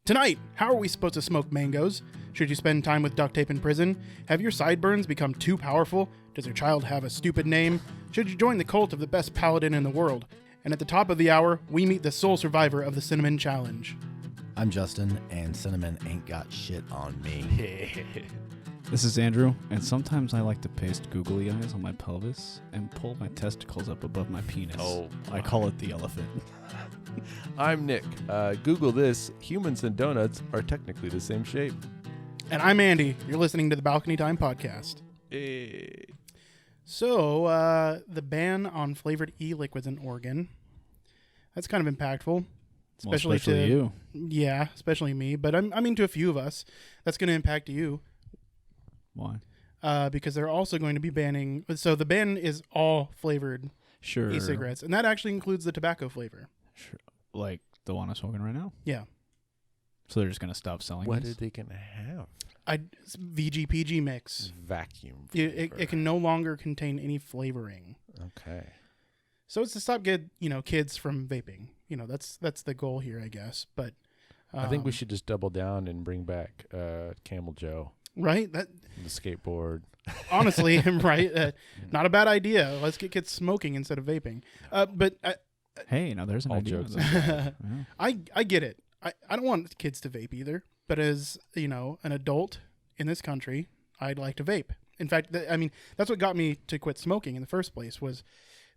Tonight, how are we supposed to smoke mangoes? Should you spend time with duct tape in prison? Have your sideburns become too powerful? Does your child have a stupid name? Should you join the cult of the best paladin in the world? And at the top of the hour, we meet the sole survivor of the Cinnamon Challenge. I'm Justin, and cinnamon ain't got shit on me. This is Andrew, and sometimes I like to paste googly eyes on my pelvis and pull my testicles up above my penis. Oh, I call it the elephant. I'm Nick. Google this. Humans and donuts are technically the same shape. And I'm Andy. You're listening to the Balcony Time Podcast. Hey. So, the ban on flavored e-liquids in Oregon. That's kind of impactful. Especially to you. Yeah, especially me. But I mean to a few of us. That's going to impact you. Why? Because they're also going to be banning... So the ban is all flavored e-cigarettes. And that actually includes the tobacco flavor. Sure. Like the one I'm smoking right now? Yeah. So they're just going to stop selling What these? are they going to have? VGPG mix. Vacuum It, flavor. it can no longer contain any flavoring. Okay. So it's to stop kids from vaping. That's the goal here, I guess. But I think we should just double down and bring back Camel Joe. Right? That The skateboard. honestly, right? Not a bad idea. Let's get kids smoking instead of vaping. But Hey, now there's an All idea. jokes Yeah. I get it. I don't want kids to vape either. But as an adult in this country, I'd like to vape. In fact, that's what got me to quit smoking in the first place was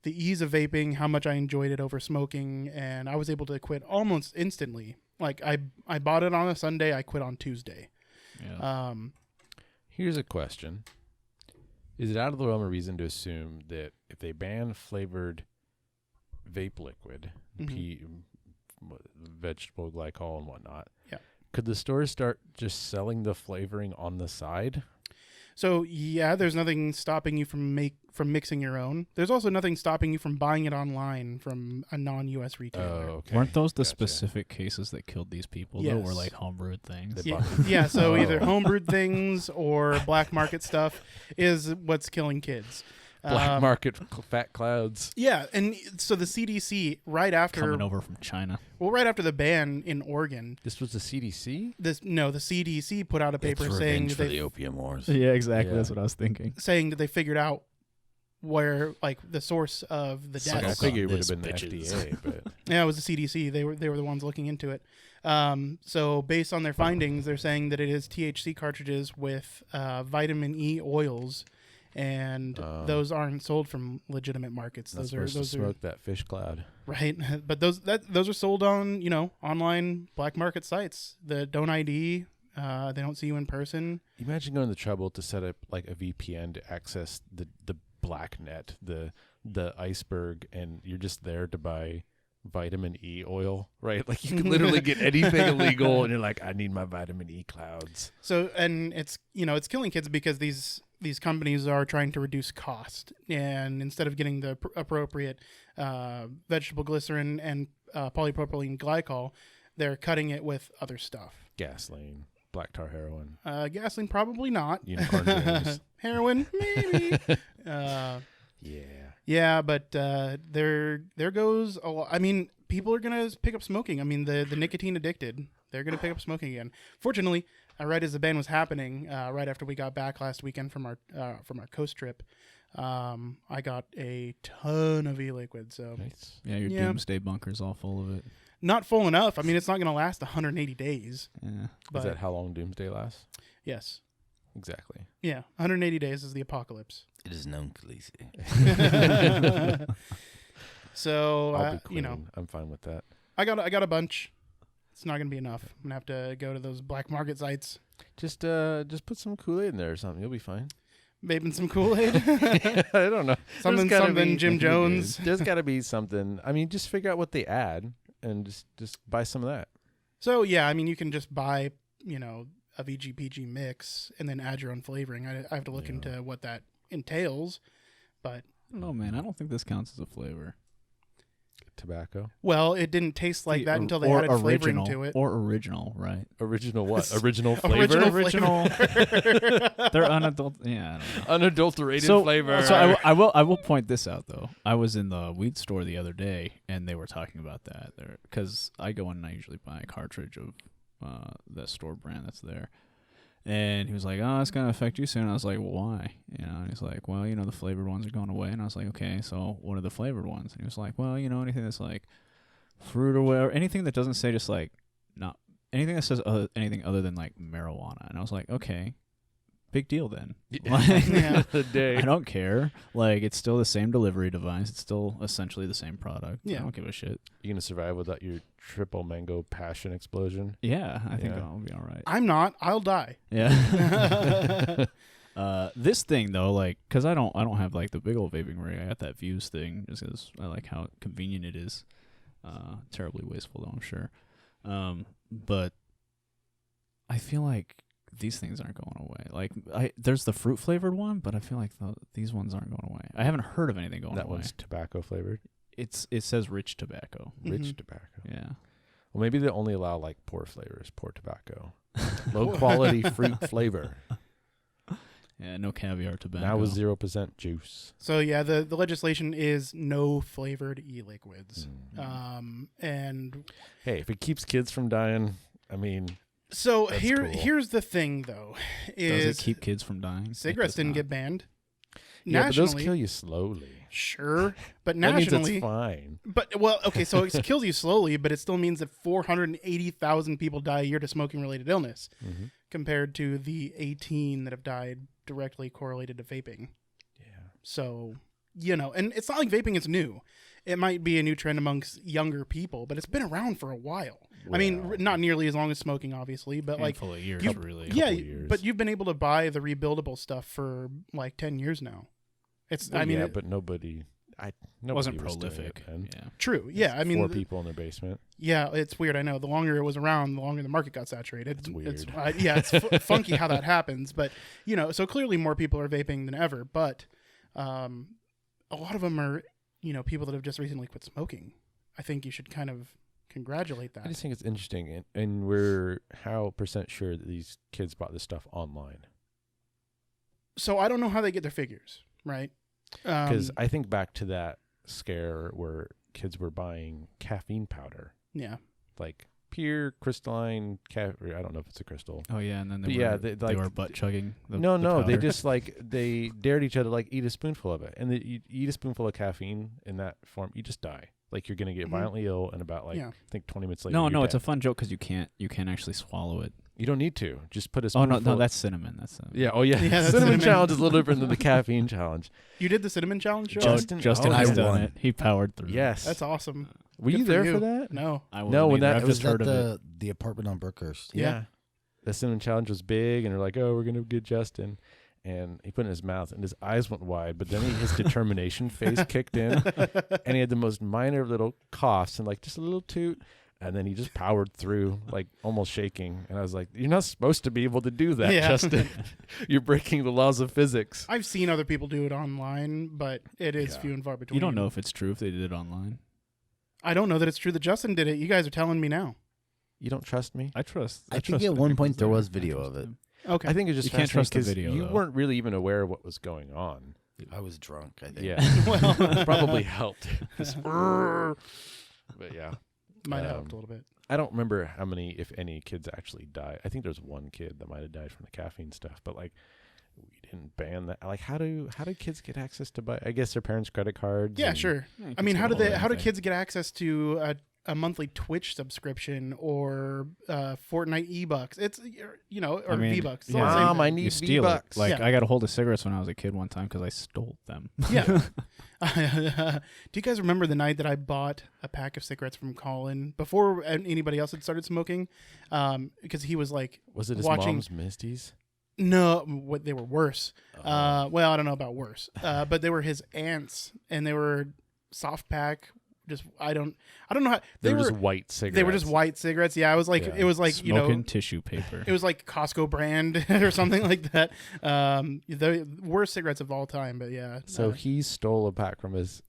the ease of vaping, how much I enjoyed it over smoking, and I was able to quit almost instantly. Like I bought it on a Sunday, I quit on Tuesday. Yeah. Here's a question. Is it out of the realm of reason to assume that if they ban flavored vape liquid, vegetable glycol and whatnot, yeah, could the stores start just selling the flavoring on the side? So yeah, there's nothing stopping you from mixing your own. There's also nothing stopping you from buying it online from a non-US retailer. Oh, okay. Weren't those the Gotcha. specific cases that killed these people, Yes. though, were like homebrewed things? They Yeah, bought- yeah. So Oh. either homebrewed things or black market stuff is what's killing kids. Black market fat clouds. Yeah, and so the CDC right after Coming over from China. right after the ban in Oregon, This was the CDC? the CDC put out a paper saying that they opium wars. Yeah, exactly. Yeah. That's what I was thinking. figured out where the source of the Suck I deaths. on figured it would have this, been the bitches. FDA, but Yeah, it was the CDC. They were the ones looking into it. So based on their findings, they're saying that it is THC cartridges with vitamin E oils, and those aren't sold from legitimate markets. not Those supposed to are smoke that fish cloud. right. But those are sold on online black market sites that don't ID. They don't see you in person. Imagine going to the trouble to set up like a VPN to access the black net, the iceberg, and you're just there to buy vitamin E oil, right? Like you can literally get anything illegal, and you're like, I need my vitamin E clouds. So, and it's it's killing kids because these companies are trying to reduce cost, and instead of getting the appropriate vegetable glycerin and polypropylene glycol, they're cutting it with other stuff. Gasoline, black tar heroin, Gasoline, probably not. unicorn rings. Heroin, maybe. Yeah, but there goes a lot. I mean, people are gonna pick up smoking. I mean, the nicotine addicted, they're gonna pick up smoking again. Fortunately, right as the ban was happening, right after we got back last weekend from our coast trip, I got a ton of e-liquid. So Nice. Yeah, your Yeah. doomsday bunker's all full of it. not full enough. I mean, it's not gonna last 180 days. Yeah. But Is that how long Doomsday lasts? yes, Exactly. yeah, 180 days is the apocalypse. It is known, Khaleesi. So I'll be clean. I'm fine with that. I got a bunch. It's not gonna be enough. I'm gonna have to go to those black market sites, Just put some Kool-Aid in there or something. You'll be fine. vaping some Kool-Aid. I don't know. Something, There's gotta something, be- Jim Jones. There's got to be something. I mean, just figure out what they add and just buy some of that. So yeah, I mean, you can just buy, a VGPG mix and then add your own flavoring. I have to look Yeah. into what that entails, but I don't know, man. I don't think this counts as a flavor. Tobacco. well, it didn't taste like that until they or added flavoring original, to it. Or original, right? Original what? Original flavor? Original They're unadult. Yeah, I don't know. Unadulterated So flavor. I will point this out though. I was in the weed store the other day and they were talking about that there because I go in and I usually buy a cartridge of the store brand that's there. And he was like, "Oh, it's gonna affect you soon." I was like, "Well, why?" And he's like, "Well, the flavored ones are going away." And I was like, "Okay, so what are the flavored ones?" And he was like, "Well, anything that's like fruit or whatever, anything that doesn't say just like not anything that says anything other than like marijuana." And I was like, "Okay, big deal then." Like, The day. I don't care. Like, it's still the same delivery device. It's still essentially the same product. Yeah. I don't give a shit. You gonna survive without your triple mango passion explosion? Yeah, I think Yeah. I'll be all right. I'm not. I'll die. Yeah. This thing though, like, cause I don't have like the big old vaping rig. I got that Views thing just cause I like how convenient it is. Terribly wasteful though, I'm sure. But I feel like these things aren't going away. Like, there's the fruit flavored one, but I feel like these ones aren't going away. I haven't heard of anything going That away. one's tobacco flavored. It says rich tobacco. Rich tobacco. Yeah. Well, maybe they only allow like poor flavors, poor tobacco, low quality fruit flavor. Yeah, no caviar tobacco. Now with 0% juice. So yeah, the legislation is no flavored e-liquids. And Hey, if it keeps kids from dying, I mean, so That's cool. here's the thing though, Does is it keep kids from dying? cigarettes It does didn't not. get banned. yeah, but those Nationally, kill you slowly. sure, but That means nationally, it's fine. but well, okay, so it kills you slowly, but it still means that 480,000 people die a year to smoking-related illness, Mm-hmm. compared to the 18 that have died directly correlated to vaping. Yeah. So, and it's not like vaping is new. It might be a new trend amongst younger people, but it's been around for a while. I mean, Well, not nearly as long as smoking, obviously, but like, Handful of years, you- really. yeah, couple years. but you've been able to buy the rebuildable stuff for like 10 years now. I mean, yeah, but nobody wasn't was doing prolific. it then. Yeah. true. Yeah, I mean, 4 people in their basement. yeah, it's weird. I know. The longer it was around, the longer the market got saturated. That's weird. It's funky how that happens. But so clearly more people are vaping than ever. But a lot of them are people that have just recently quit smoking. I think you should kind of congratulate that. I just think it's interesting, and we're how % sure that these kids bought this stuff online? So I don't know how they get their figures, right? Because I think back to that scare where kids were buying caffeine powder, yeah, like pure crystalline caffeine. I don't know if it's a crystal. Oh yeah, and then But they yeah, were, they, they like, were butt chugging. The No, they powder. just they dared each other like eat a spoonful of it, and you eat a spoonful of caffeine in that form, you just die. Like you're gonna get Mhm. violently ill, and about I Yeah. think 20 minutes later. No, you're it's a dead. fun joke because you can't actually swallow it. You don't need to. Just put a Oh spoonful. no, that's cinnamon. That's yeah. Oh yeah. Yeah, that's cinnamon cinnamon. challenge is a little different than the caffeine challenge. You did the cinnamon challenge, Joe? Justin oh, has I done won. it. He powered through. Yes. That's awesome. Were Good you for there you. for that? No. I No, when wasn't either. that- I've It was just at heard of it. the apartment on Brookhurst. Yeah. The cinnamon challenge was big, and they're like, "Oh, we're gonna get Justin," and he put it in his mouth, and his eyes went wide. But then his determination face kicked in, and he had the most minor little coughs and like just a little toot, and then he just powered through, like almost shaking. And I was like, "You're not supposed to be able to do that, Yeah. Justin. You're breaking the laws of physics." I've seen other people do it online, but it is Yeah. few and far between. You don't know if it's true if they did it online. I don't know that it's true that Justin did it. You guys are telling me now. You don't trust me? I trust. I think trust at the one people point there there. was I video trust of it. them. Okay. I think it's just You can't trust the fascinating 'cause video, You though. weren't really even aware of what was going on. I was drunk, I think. Yeah, Well- probably helped. But yeah. Might have Um, helped a little bit. I don't remember how many, if any, kids actually died. I think there's one kid that might have died from the caffeine stuff, but like we didn't ban that. Like, how do kids get access to buy? I guess their parents' credit cards. Yeah, and- sure. Yeah, I mean, kids how can do hold how do anything. kids get access to a monthly Twitch subscription or Fortnite e-bucks? It's or I mean, V-bucks. It's yeah. all the same Mom, I thing. need You steal it. V-bucks. Like Yeah. I got a hold of cigarettes when I was a kid one time because I stole them. Yeah. Do you guys remember the night that I bought a pack of cigarettes from Colin before anybody else had started smoking? Because he was like, Was it his watching- mom's Misty's? no, what they were worse. Uh-huh. Well, I don't know about worse, but they were his aunts, and they were soft pack. Just I don't know how They were just white cigarettes. They were just white cigarettes. Yeah, I was like, Yeah. it was like Smoking tissue paper. it was like Costco brand or something like that. The worst cigarettes of all time. But yeah, So he stole a pack from his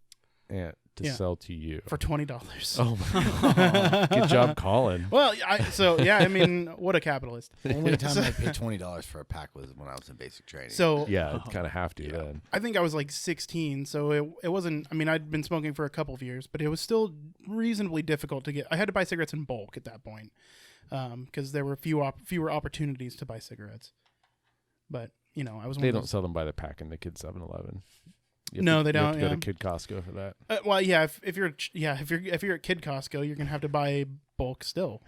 aunt to Yeah. sell to you. for $20. Oh my God. Good job, Colin. Well, I mean, what a capitalist. The only time I paid $20 for a pack was when I was in basic training. So Yeah, kind of have to Yeah. then. I think I was like 16, so it wasn't. I mean, I'd been smoking for a couple of years, but it was still reasonably difficult to get. I had to buy cigarettes in bulk at that point. because there were fewer opportunities to buy cigarettes. But you know, I was. They don't sell them by the pack in the Kid 7-Eleven. No, they don't. You have to go Yeah. to Kid Costco for that. Well, yeah. If you're at Kid Costco, you're gonna have to buy bulk still.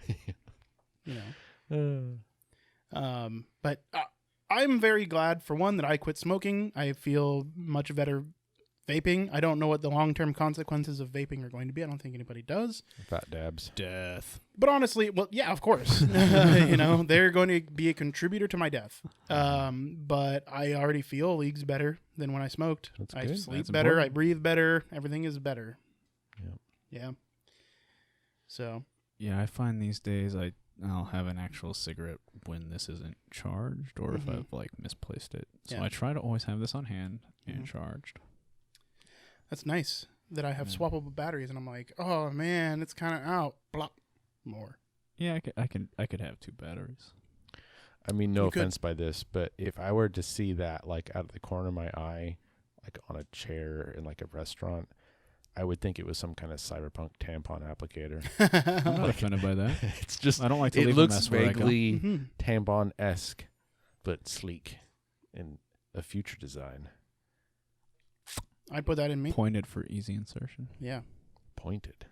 You know. But I'm very glad for one that I quit smoking. I feel much better vaping. I don't know what the long-term consequences of vaping are going to be. I don't think anybody does. Fat dabs. Death. But honestly, well, yeah, of course. You know, they're going to be a contributor to my death. But I already feel leagues better than when I smoked. That's I good. sleep That's better. important. I breathe better. Everything is better. Yep. Yeah. So. Yeah, I find these days I'll have an actual cigarette when this isn't charged or if Mhm. I've like misplaced it. So Yeah. I try to always have this on hand and Mhm. charged. That's nice that I have Yeah. swappable batteries, and I'm like, oh man, it's kind of out. Blop, more. Yeah, I could have 2 batteries. I mean, no You could- offense by this, but if I were to see that like out of the corner of my eye, like on a chair in like a restaurant, I would think it was some kind of cyberpunk tampon applicator. I'm not offended by that. It's just I don't like to it leave looks a mess where I go. vaguely Mhm. tampon-esque, but sleek in a future design. I put that in me. Pointed for easy insertion. Yeah. Pointed.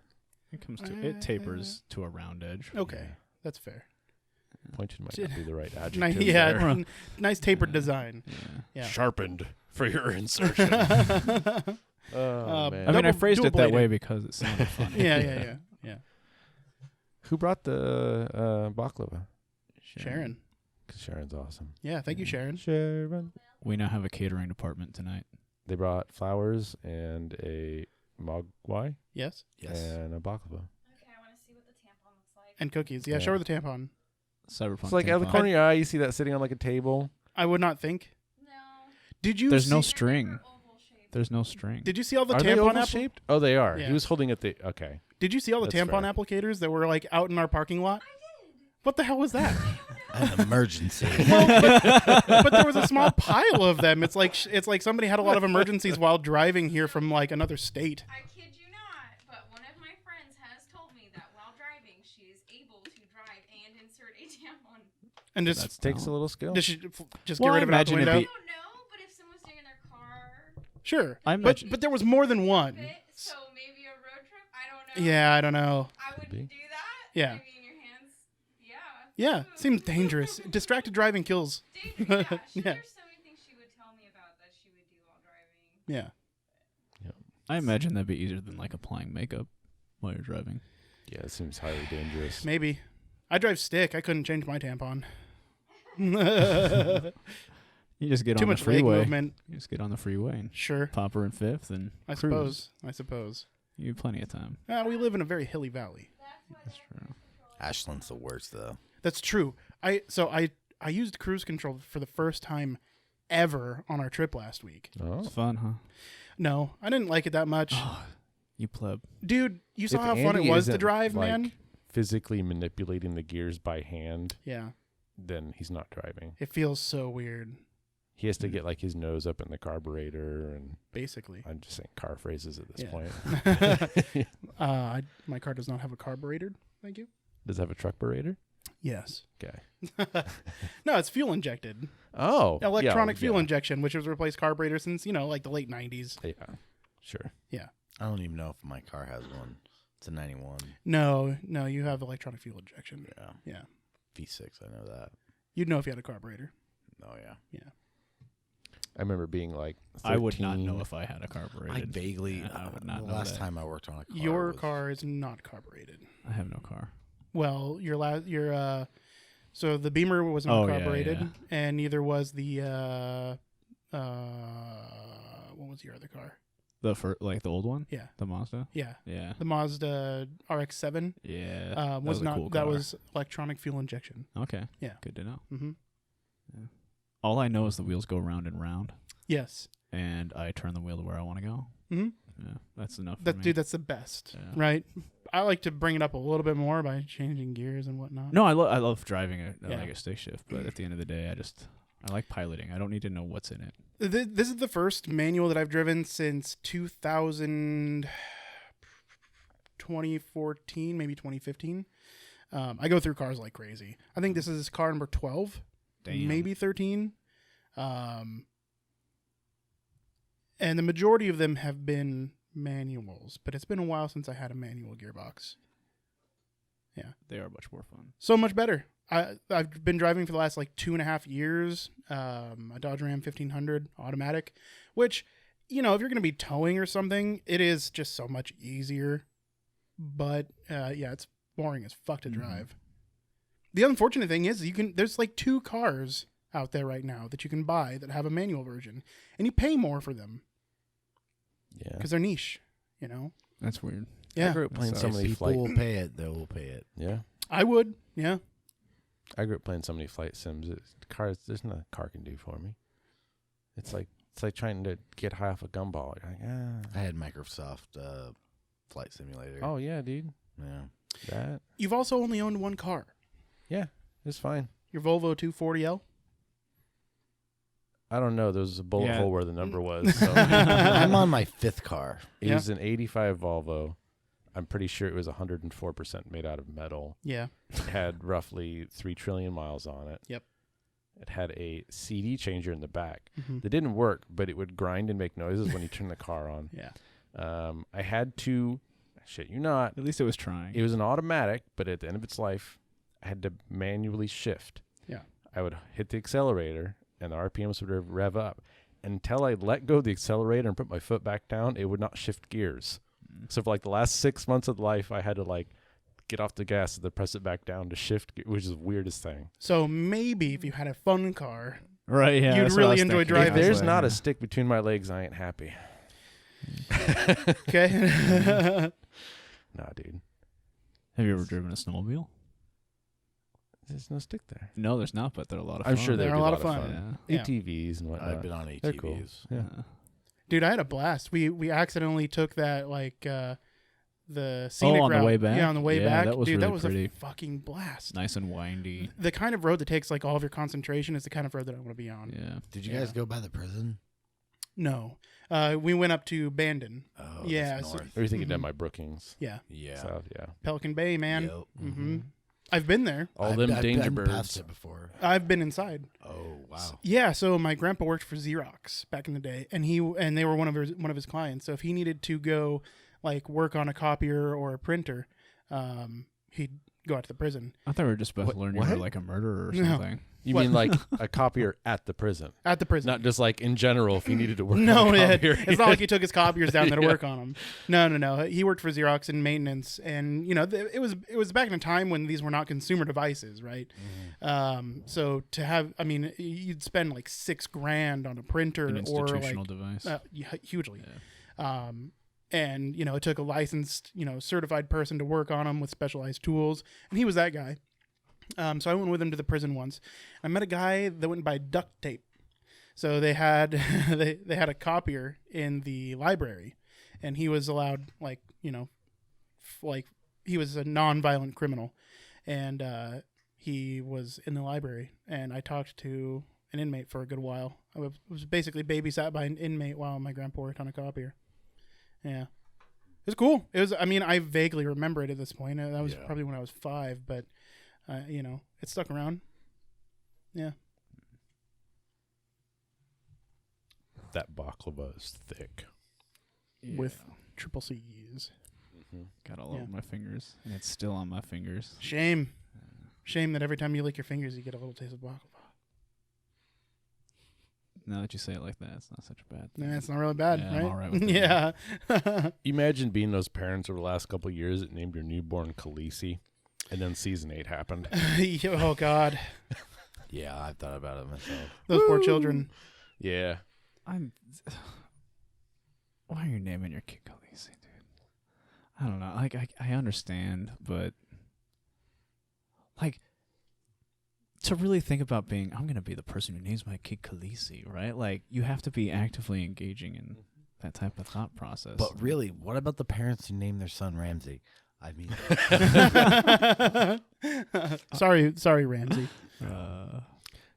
It tapers to a round edge. Okay, that's fair. Pointed might not be the right Nice, adjective. yeah, there. nice tapered design. Yeah. Yeah. Sharpened for your insertion. Oh, man. I mean, I Double- phrased it that dual-bladed. way because it sounded funny. yeah. Who brought the baklava? Sharon. 'Cause Sharon's awesome. Yeah, thank you, Sharon. Sharon. We now have a catering department tonight. They brought flowers and a mogwai Yes, Yes. and a baklava. Okay, I want to see what the tampon looks like. and cookies. Yeah, Yeah. show her the tampon. Cyberpunk. It's like out of the tampon. corner of your eye, you see that sitting on like a table. I would not think. No. Did you? There's no see, string. They're oval shaped. There's no string. Did you see all the Are they tampon oval shaped? Oh, they are. Yeah. He was holding it. Okay. Did you see all the That's tampon fair. applicators that were like out in our parking lot? I did. What the hell was that? An emergency. But there was a small pile of them. It's like somebody had a lot of emergencies while driving here from like another state. I kid you not, but one of my friends has told me that while driving, she is able to drive and insert a tampon. And just That's Takes a talent. little skill. just, just Well, get rid I of it out the imagine it'd window. I be- don't know, but if someone's doing it in their car, Sure, I but imagine- there was more than one. fit, so maybe a road trip. I don't know. Yeah, I don't know. I wouldn't be. do that. Yeah. Maybe in your hands. Yeah. Yeah, seems dangerous. Distracted driving kills. Dangerous. Yeah. Yeah. There's so many things she would tell me about that she would do while driving. Yeah. I imagine that'd be easier than like applying makeup while you're driving. Yeah, it seems highly dangerous. Maybe. I drive stick. I couldn't change my tampon. You just get Too on the much leg freeway. movement. You just get on the freeway and Sure. pop her in fifth and I cruise. suppose. You have plenty of time. We live in a very hilly valley. That's true. Ashland's the worst though. That's true. I used cruise control for the first time ever on our trip last week. Oh. It's fun, huh? No, I didn't like it that much. You pleb. Dude, you saw If how fun it Andy was to isn't, drive, like, man? physically manipulating the gears by hand, Yeah. then he's not driving. It feels so weird, He has to get like his nose up in the carburetor, and basically. I'm just saying car phrases at this Yeah. point. My car does not have a carburetor. Thank you. Does it have a truck berator? Yes. Okay. No, it's fuel injected. Oh, Electronic fuel yeah. injection, which has replaced carburetor since, like the late 90s. Yeah, sure. I don't even know if my car has one. It's a 91. No, you have electronic fuel injection. Yeah. Yeah. V6, I know that. You'd know if you had a carburetor. Oh, yeah. I remember being like 13. I would not know if I had a carbureted. I vaguely, Yeah, I would not the know last that. time I worked on a car. Your was- car is not carbureted. I have no car. Well, so the Beamer was not Oh, yeah, carbureted, yeah. and neither was the what was your other car? The old one? Yeah. The Mazda? Yeah, Yeah. the Mazda RX-7 Yeah. That was a not. cool That car. was electronic fuel injection. Okay. Yeah. Good to know. Mm-hmm. All I know is the wheels go round and round, Yes. and I turn the wheel to where I want to go. Mm-hmm. Yeah, that's enough for That me. dude, that's the best, Yeah. right? I like to bring it up a little bit more by changing gears and whatnot. No, I love driving Yeah. like a stick shift, but at the end of the day, I like piloting. I don't need to know what's in it. This is the first manual that I've driven since 2014, maybe 2015. I go through cars like crazy. I think this is car number 12, Damn. maybe 13. And the majority of them have been manuals, but it's been a while since I had a manual gearbox. They are much more fun. So much better. I've been driving for the last like 2.5 years. A Dodge Ram 1500 automatic, which, if you're going to be towing or something, it is just so much easier. But it's boring as fuck to drive. The unfortunate thing is there's like 2 cars out there right now that you can buy that have a manual version, and you pay more for them. Yeah. Because they're niche, That's weird. Yeah. I grew up playing so If many people flight. will pay it, they will pay it. Yeah. I would. Yeah. I grew up playing so many flight sims. Cars, there's nothing a car can do for me. It's like trying to get high off a gumball. You're like, I had Microsoft Flight Simulator. Oh yeah, dude. Yeah. That. You've also only owned one car. Yeah, it's fine. Your Volvo 240L. I don't know. There was a bullet Yeah. hole where the number was. So. I'm on my 5th car. It Yeah. was an 85 Volvo. I'm pretty sure it was 104% made out of metal. Yeah. It had roughly 3 trillion miles on it. Yep. It had a CD changer in the back. Mm-hmm. That didn't work, but it would grind and make noises when you turn the car on. Yeah. I had to, shit you not, At least it was trying. it was an automatic, but at the end of its life, I had to manually shift. Yeah. I would hit the accelerator, and the RPMs would rev up. Until I let go of the accelerator and put my foot back down, it would not shift gears. So for like the last 6 months of life, I had to like get off the gas and then press it back down to shift, which is the weirdest thing. So maybe if you had a fun car, Right, yeah. You'd that's what I really was enjoy thinking. driving. If I was there's like, not a yeah. stick between my legs, I ain't happy. okay? Nah, dude. Have you ever driven a snowmobile? There's no stick there. No, there's not, but they're a lot of I'm fun. sure They're they're a lot of fun. Yeah. Yeah. ATVs and whatnot. I've been on They're ATVs. cool. Yeah. Dude, I had a blast. We accidentally took that the scenic on the route. way back? Yeah, on the way Yeah, back. that was Dude, that really was pretty. a fucking blast. Nice and windy. The kind of road that takes like all of your concentration is the kind of road that I want to be on. Yeah. Did you guys go by the prison? No. We went up to Bandon. Oh, Yeah, that's so- north. Or you think Mhm. you'd done my Brookings? Yeah. Yeah. South, yeah. Pelican Bay, man. Yep. Mm-hmm. I've been there. All them danger I've birds. passed it before. I've been inside. Oh wow. Yeah, so my grandpa worked for Xerox back in the day, and they were one of his clients. So if he needed to go like work on a copier or a printer, he'd go out to the prison. I thought we were just supposed to learn you were what? like a murderer or No. something. You What? mean like a copier at the prison? At the prison. Not just like in general if you needed to work No, on a copier. it's not like he took his copiers down there to Yeah. work on them. No. He worked for Xerox in maintenance, and it was back in a time when these were not consumer devices, right? So to have, you'd spend like $6,000 on a printer An or institutional like device. hugely. Yeah. And it took a licensed, certified person to work on them with specialized tools, and he was that guy. So I went with him to the prison once. I met a guy that went by duct tape. So they had they had a copier in the library, and he was allowed he was a non-violent criminal, and he was in the library. And I talked to an inmate for a good while. I was basically babysat by an inmate while my grandpa worked on a copier. Yeah. It was cool. It was. I vaguely remember it at this point. That was probably when I was 5, but it stuck around. Yeah. That baklava is thick. With triple C's. Got all Yeah. over my fingers, and it's still on my fingers. Shame that every time you lick your fingers, you get a little taste of baklava. Now that you say it like that, it's not such a bad thing. Nah, it's not really bad, Yeah, I'm right? all right with it. Yeah. Imagine being those parents over the last couple of years that named your newborn Khaleesi, and then season 8 happened. Oh God, Yeah, I've thought about it myself. those poor children. Yeah. Why are you naming your kid Khaleesi, dude? I don't know. Like, I understand, but like to really think about I'm going to be the person who names my kid Khaleesi, right? Like, you have to be actively engaging in that type of thought process. But really, what about the parents who name their son Ramsey? I mean, sorry, Ramsey.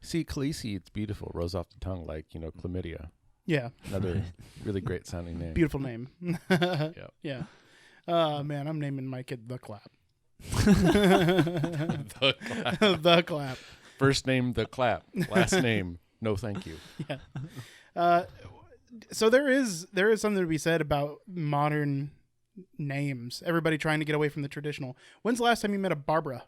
See, Khaleesi, it's beautiful. Rolls off the tongue like, chlamydia. Yeah, Another really great sounding name. beautiful name. Yep. Yeah. Oh man, I'm naming my kid The Clap. The clap. The clap. First name, the clap. Last name, no thank you. So there is something to be said about modern names. Everybody trying to get away from the traditional. When's the last time you met a Barbara?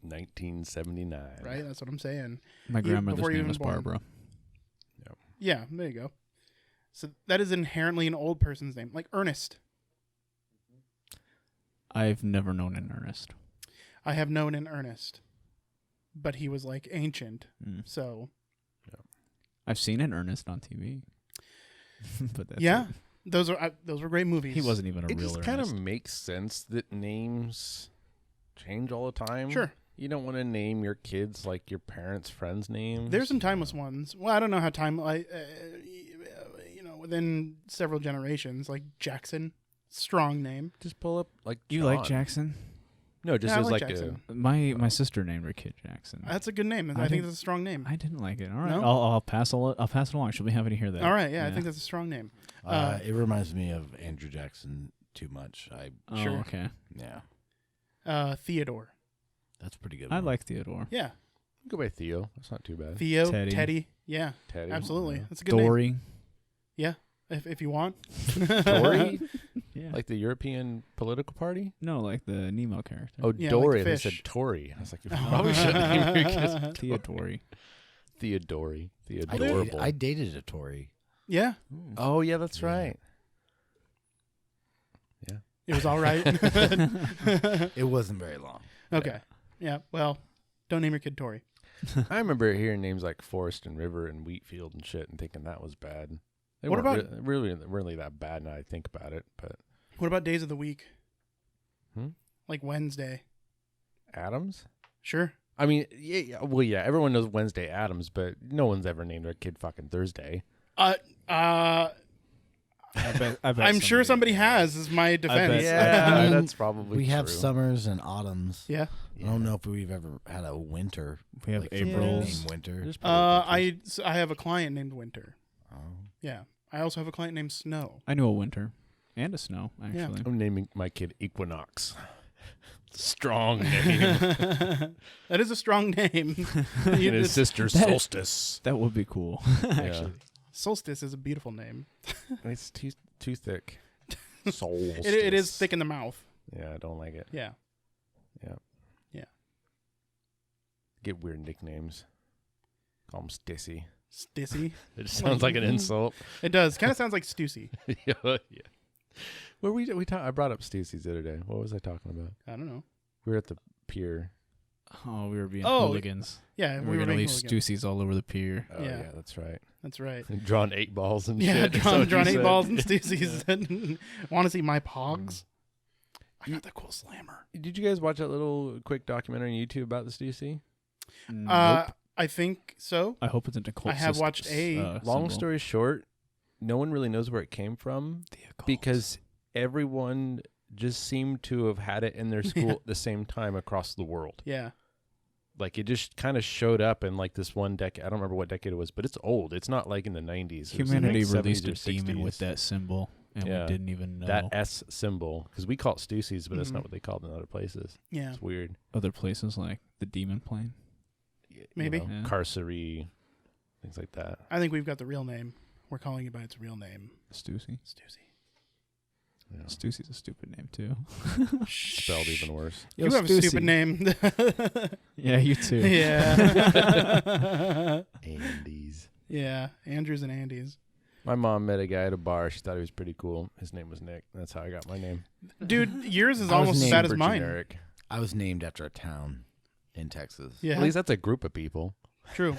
1979. Right, that's what I'm saying. My grandmother's before you name even was born. Barbara. Yeah, there you go. So that is inherently an old person's name, like Ernest. I've never known an Ernest. I have known an Ernest, but he was like ancient. So I've seen an Ernest on TV. But that's yeah, it. those were great movies. He wasn't even a It real just Ernest. kind of makes sense that names change all the time. Sure. You don't want to name your kids like your parents' friends' names. There's some timeless ones. Well, I don't know how within several generations, like Jackson, strong name. Just pull up like You like John. Jackson? No, just Yeah, I as like like Jackson. My sister named her kid Jackson. That's a good name. I think didn't- that's a strong name. I didn't like it. All right, No? I'll pass it along. She'll be happy to hear that. All right, yeah, I think that's a strong name. It reminds me of Andrew Jackson too much. Oh, Sure. okay. Yeah, Theodore. that's pretty good. I one. like Theodore. Yeah, Go by Theo. That's not too bad. Theo, Teddy. Teddy. Yeah, Teddy. absolutely. Yeah. That's a good name. Dory. Yeah, if you want. Dory? Yeah. Like the European political party? No, like the Nemo character. Oh, Yeah, Dory. like the They said fish. Tory. I was like, you probably should name your kids Theodore. Theodore. I Theodorable. dated a Tory. Yeah, Oh, yeah, that's Yeah. right. it was all right. It wasn't very long. Okay. Yeah. Well, don't name your kid Tori. I remember hearing names like Forest and River and Wheatfield and shit and thinking that was bad. They What weren't about- really that bad now I think about it, but What about days of the week? Hmm? Like Wednesday. Adams? Sure. I mean, yeah, everyone knows Wednesday Adams, but no one's ever named their kid fucking Thursday. I'm sure somebody has. Is my defense. I mean, that's probably We have true. summers and autumns. Yeah. I don't know if we've ever had a winter. We have like somebody April's. named Winter. There's probably I have a client named Winter. Oh. Yeah. I also have a client named Snow. I knew a winter and a snow, Yeah. actually. I'm naming my kid Equinox. Strong name. That is a strong name. And his sister that- Solstice. That would be cool. Actually, Solstice is a beautiful name. it's too thick. Solstice. It is thick in the mouth. Yeah, I don't like it. Yeah. Get weird nicknames. Call him Stissy. Stissy. It just sounds like an insult. It does. Kind of sounds like Stussy. Yeah. Where we I brought up Stussy's the other day. What was I talking about? I don't know. We were at the pier. Oh, we were being Oh, hooligans. Yeah. We were going to being leave hooligans. Stussies all over the pier. Oh Yeah. yeah, that's right. That's right. And drawn 8 balls and Yeah, shit. Is that what drawn you 8 said? balls and Stussies. Want to see my pogs? I got the cool slammer. Did you guys watch that little quick documentary on YouTube about the Stussy? Nope. I think so. I hope it's a cult I have watched a Long symbol. story short, no one really knows where it came from The occult. because everyone just seemed to have had it in their school Yeah. at the same time across the world. Yeah. Like it just kind of showed up in like this one decade. I don't remember what decade it was, but it's old. It's not like in the 90s. It was in, like, Humanity 70s released or a demon 60s. with that symbol, and Yeah. we didn't even know. That S symbol, because we call it Stussies, but that's Mhm. not what they called it in other places. Yeah. It's weird. Other places like the demon plane. Maybe. Yeah. Carcery, things like that. I think we've got the real name. We're calling it by its real name. Stussy. Stussy. Yeah. Stussy's a stupid name too. Spelled even worse. You have a stupid name. Yeah, you too. Yeah. Andes. Yeah. Andrews and Andes. My mom met a guy at a bar. She thought he was pretty cool. His name was Nick. That's how I got my name. Dude, yours is I was almost as named bad as Super mine. generic. I was named after a town in Texas. Yeah. At least that's a group of people. True.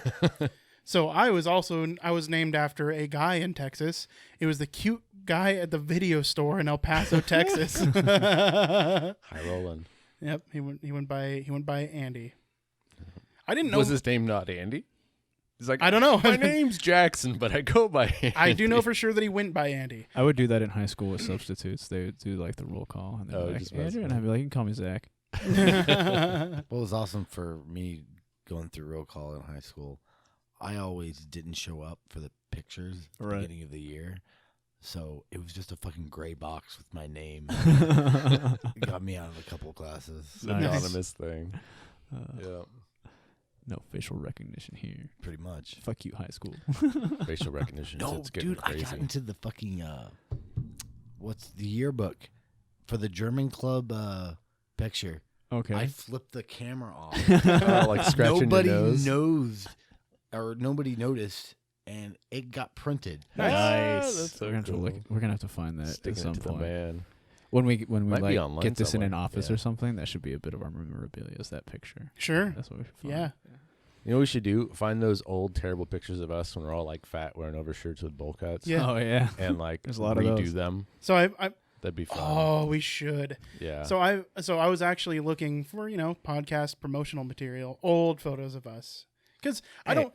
So I was named after a guy in Texas. It was the cute guy at the video store in El Paso, Texas. High rolling. Yep, he went by Andy. I didn't know. Was his name not Andy? He's like, I don't know. my name's Jackson, but I go by Andy. I do know for sure that he went by Andy. I would do that in high school with substitutes. They would do like the roll call, and they'd Oh, be like, just mess Andrew, with and I'd be like, you can call me Zach. What was awesome for me going through roll call in high school, I always didn't show up for the pictures at the Right. beginning of the year. So it was just a fucking gray box with my name. It got me out of a couple of classes. It's an anonymous thing. Yeah. No facial recognition here. Pretty much. Fuck you, high school. Facial recognition. No, It's getting dude, crazy. I got into the fucking what's the yearbook for the German club picture. Okay. I flipped the camera off. Like scratching Nobody your nose. knows, or nobody noticed, and it got printed. Nice. That's so we're gonna, cool. we're gonna have to find that Sticking at some it to point. the man. When we Might be like online get this in an somewhere. office Yeah. or something, that should be a bit of our memorabilia. Is that picture? Sure. That's what we should find. Yeah. You know what we should do? Find those old terrible pictures of us when we're all like fat wearing overshirts with bowl cuts. Yeah. Oh yeah. And like There's a lot of redo those. them. So I That'd be fun. oh, we should. Yeah. So I was actually looking for, podcast promotional material, old photos of us. Cuz Hey.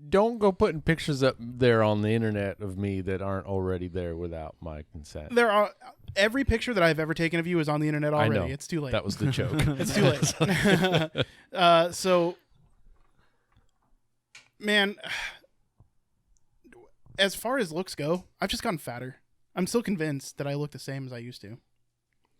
Don't go putting pictures up there on the internet of me that aren't already there without my consent. there are every picture that I've ever taken of you is on the internet I already. know. It's too late. That was the joke. It's too late. So, man, as far as looks go, I've just gotten fatter. I'm still convinced that I look the same as I used to.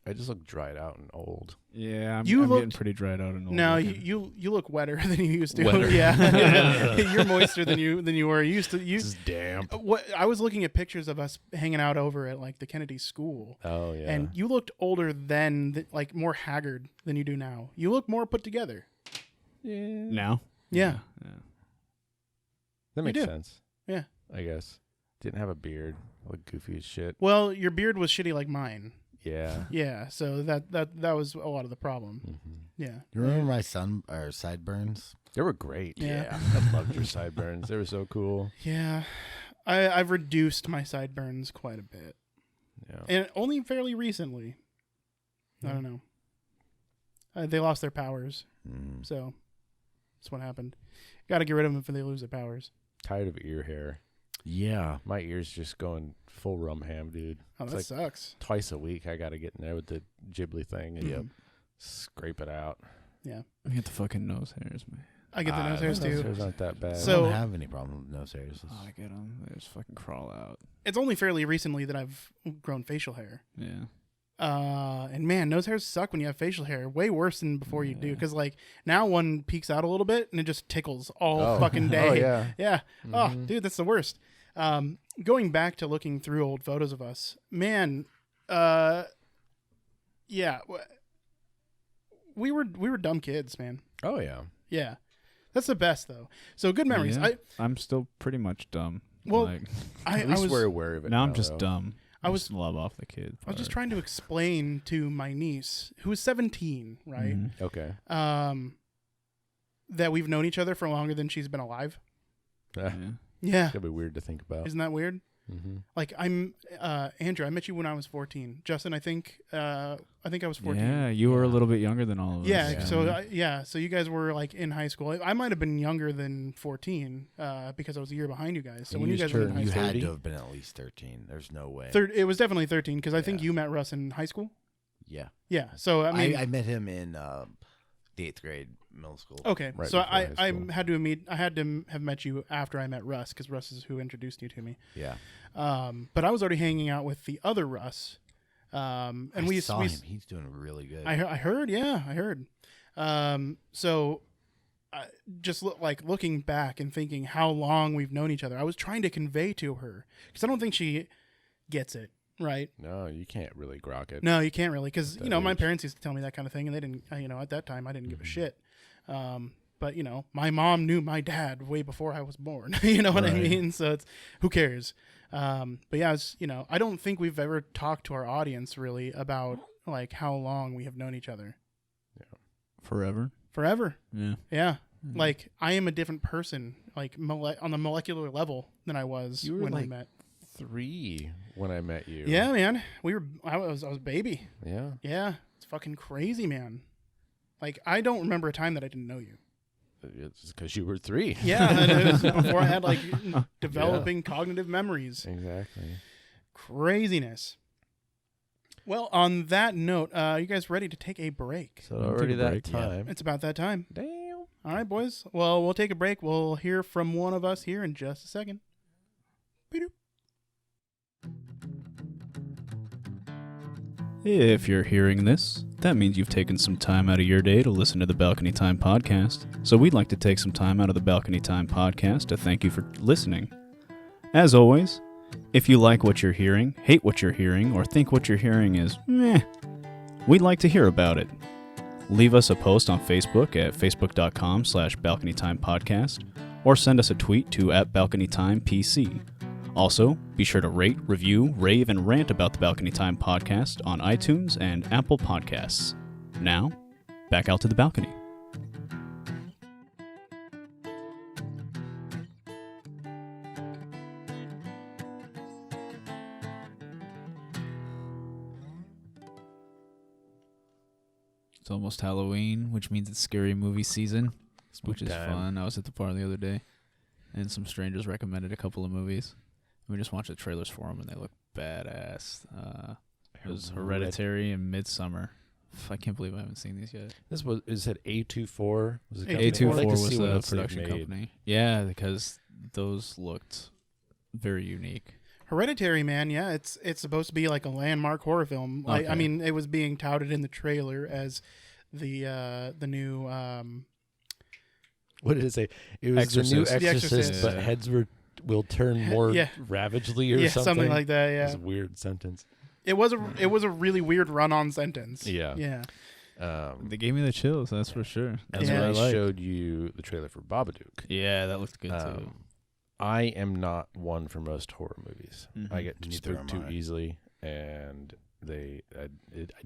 I just look dried out and old. Yeah. I'm getting looked- pretty dried out and old. No, looking. you look wetter than you used to. Wetter. Yeah, you're moister than you were. You used to. This is damp. What I was looking at pictures of us hanging out over at like the Kennedy School, Oh yeah. and you looked older then, like more haggard than you do now. You look more put together. Now. Yeah. Yeah. that makes do. sense. Yeah. I guess. Didn't have a beard. I look goofy as shit. Well, your beard was shitty like mine. Yeah. Yeah, so that was a lot of the problem. hmm Yeah. You remember my sideburns? They were great. Yeah. I loved your sideburns. They were so cool. Yeah. I've reduced my sideburns quite a bit. Yeah. And only fairly recently. I don't know. They lost their powers, Mm. so that's what happened. Got to get rid of them before they lose their powers. Tired of ear hair. Yeah. My ears just going full rum ham, dude. Oh, It's that like sucks. twice a week I got to get in there with the Ghibli thing and Mhm. scrape it out. Yeah. I get the fucking nose hairs, man. I get the nose hairs Nose too. hairs aren't that bad. I So- don't have any problem with nose hairs. Oh, I get them. They just fucking crawl out. It's only fairly recently that I've grown facial hair. Yeah. And man, nose hairs suck when you have facial hair. Way worse than before you do. Yeah. Because like now one peeks out a little bit and it just tickles all Oh. fucking day. Oh yeah. Yeah. Oh, Mhm. dude, that's the worst. Going back to looking through old photos of us, man. Yeah. We were dumb kids, man. Oh yeah. Yeah. That's the best though. So good memories. Yeah. I'm still pretty much dumb. Well, like, I At least was we're aware of it. now I'm though. just dumb. I was- just love off the kid. I was just part. trying to explain to my niece, who is 17, right? Mhm. Okay. That we've known each other for longer than she's been alive. Yeah. Yeah. Yeah. That'd be weird to think about. Isn't that weird? Mm-hmm. Like I'm Andrew, I met you when I was 14. Justin, I think I was 14. Yeah, you were a little bit younger than all of Yeah, us. so so you guys were like in high school. I might have been younger than 14 because I was a year behind you guys. So And when you you just guys were in turned high You school, had 30? to have been at least 13. There's no way. it was definitely 13 because I think Yeah. you met Russ in high school. Yeah. Yeah, so I mean, I met him in the 8th grade middle school. okay, Right so before high I school. had to have met you after I met Russ because Russ is who introduced you to me. Yeah. But I was already hanging out with the other Russ, and I we saw we him. He's doing really good. I heard, yeah, I heard. So just looking back and thinking how long we've known each other, I was trying to convey to her because I don't think she gets it, right? No, you can't really grok it. No, you can't really because, At that my age. parents used to tell me that kind of thing and they didn't, at that time I didn't give a Mhm. shit. But, my mom knew my dad way before I was born. You know what I Right. mean? So it's, who cares? But yeah, it's, I don't think we've ever talked to our audience really about like how long we have known each other. Forever. Forever. Yeah. Yeah. Mhm. Like I am a different person, like on the molecular level than I was You were when we like- met. 3 when I met you. Yeah, man. I was a baby. Yeah. Yeah. It's fucking crazy, man. Like I don't remember a time that I didn't know you. It's because you were 3. Yeah, and it was before I had like developing cognitive memories. Exactly. Craziness. Well, on that note, you guys ready to take a break? So We'll take already a that break. Yeah. time. It's about that time. Damn. All right, boys. Well, we'll take a break. We'll hear from one of us here in just a second. Be-doop. If you're hearing this, that means you've taken some time out of your day to listen to the Balcony Time podcast. So we'd like to take some time out of the Balcony Time podcast to thank you for listening. As always, if you like what you're hearing, hate what you're hearing, or think what you're hearing is meh, we'd like to hear about it. Leave us a post on Facebook at facebook.com/balconytimepodcast or send us a tweet to @balconytimepc. Also, be sure to rate, review, rave, and rant about the Balcony Time podcast on iTunes and Apple Podcasts. Now, back out to the balcony. It's almost Halloween, which means it's scary movie season, which is time. fun. I was at the bar the other day, and some strangers recommended a couple of movies. We just watched the trailers for them, and they look badass. It was Hereditary and Midsummer. I can't believe I haven't seen these yet. This was, is it A24? Was it A24 A24 I'd like to was see what the else they've production made. company. Yeah, because those looked very unique. Hereditary, man, yeah, it's supposed to be like a landmark horror film. Okay. I mean, it was being touted in the trailer as the new What did it say? It was the new Exorcist. The Exorcist, Exorcist. but heads will turn more Yeah. ravagely or yeah, something. like that. It's Yeah, a weird sentence. it was a really weird run-on sentence. Yeah. yeah. They gave me the chills, that's for sure. That's Yeah. what I I like. showed you the trailer for Babadook. Yeah, that looked good too. I am not one for most horror movies. Mhm. I get Neither spooked am too I. easily, and I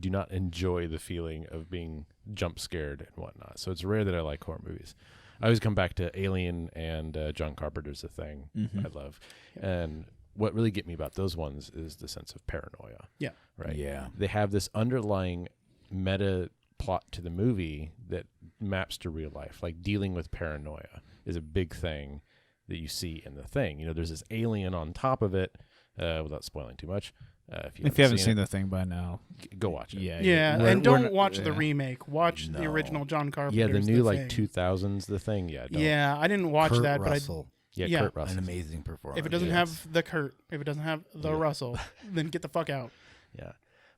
do not enjoy the feeling of being jump scared and whatnot. So it's rare that I like horror movies. I always come back to Alien and John Carpenter's The Thing. Mhm. I love, and what really get me about those ones is the sense of paranoia. Yeah. Right. Yeah. They have this underlying meta plot to the movie that maps to real life. Like dealing with paranoia is a big thing that you see in The Thing. You know, there's this alien on top of it, without spoiling too much. If you haven't seen the thing by now, it, go watch it. Yeah, we're- and we're don't not- watch the yeah. remake. Watch the No. original John Yeah, Carpenter's the new Thing. 2000s The Thing. Yeah, don't. Yeah, I didn't watch Kurt that, Russell, Yeah, Yeah. Kurt Russell. an amazing performance. but if it doesn't Yes. have the Kurt, if it doesn't have the Yeah. Russell, then get the fuck out. Yeah,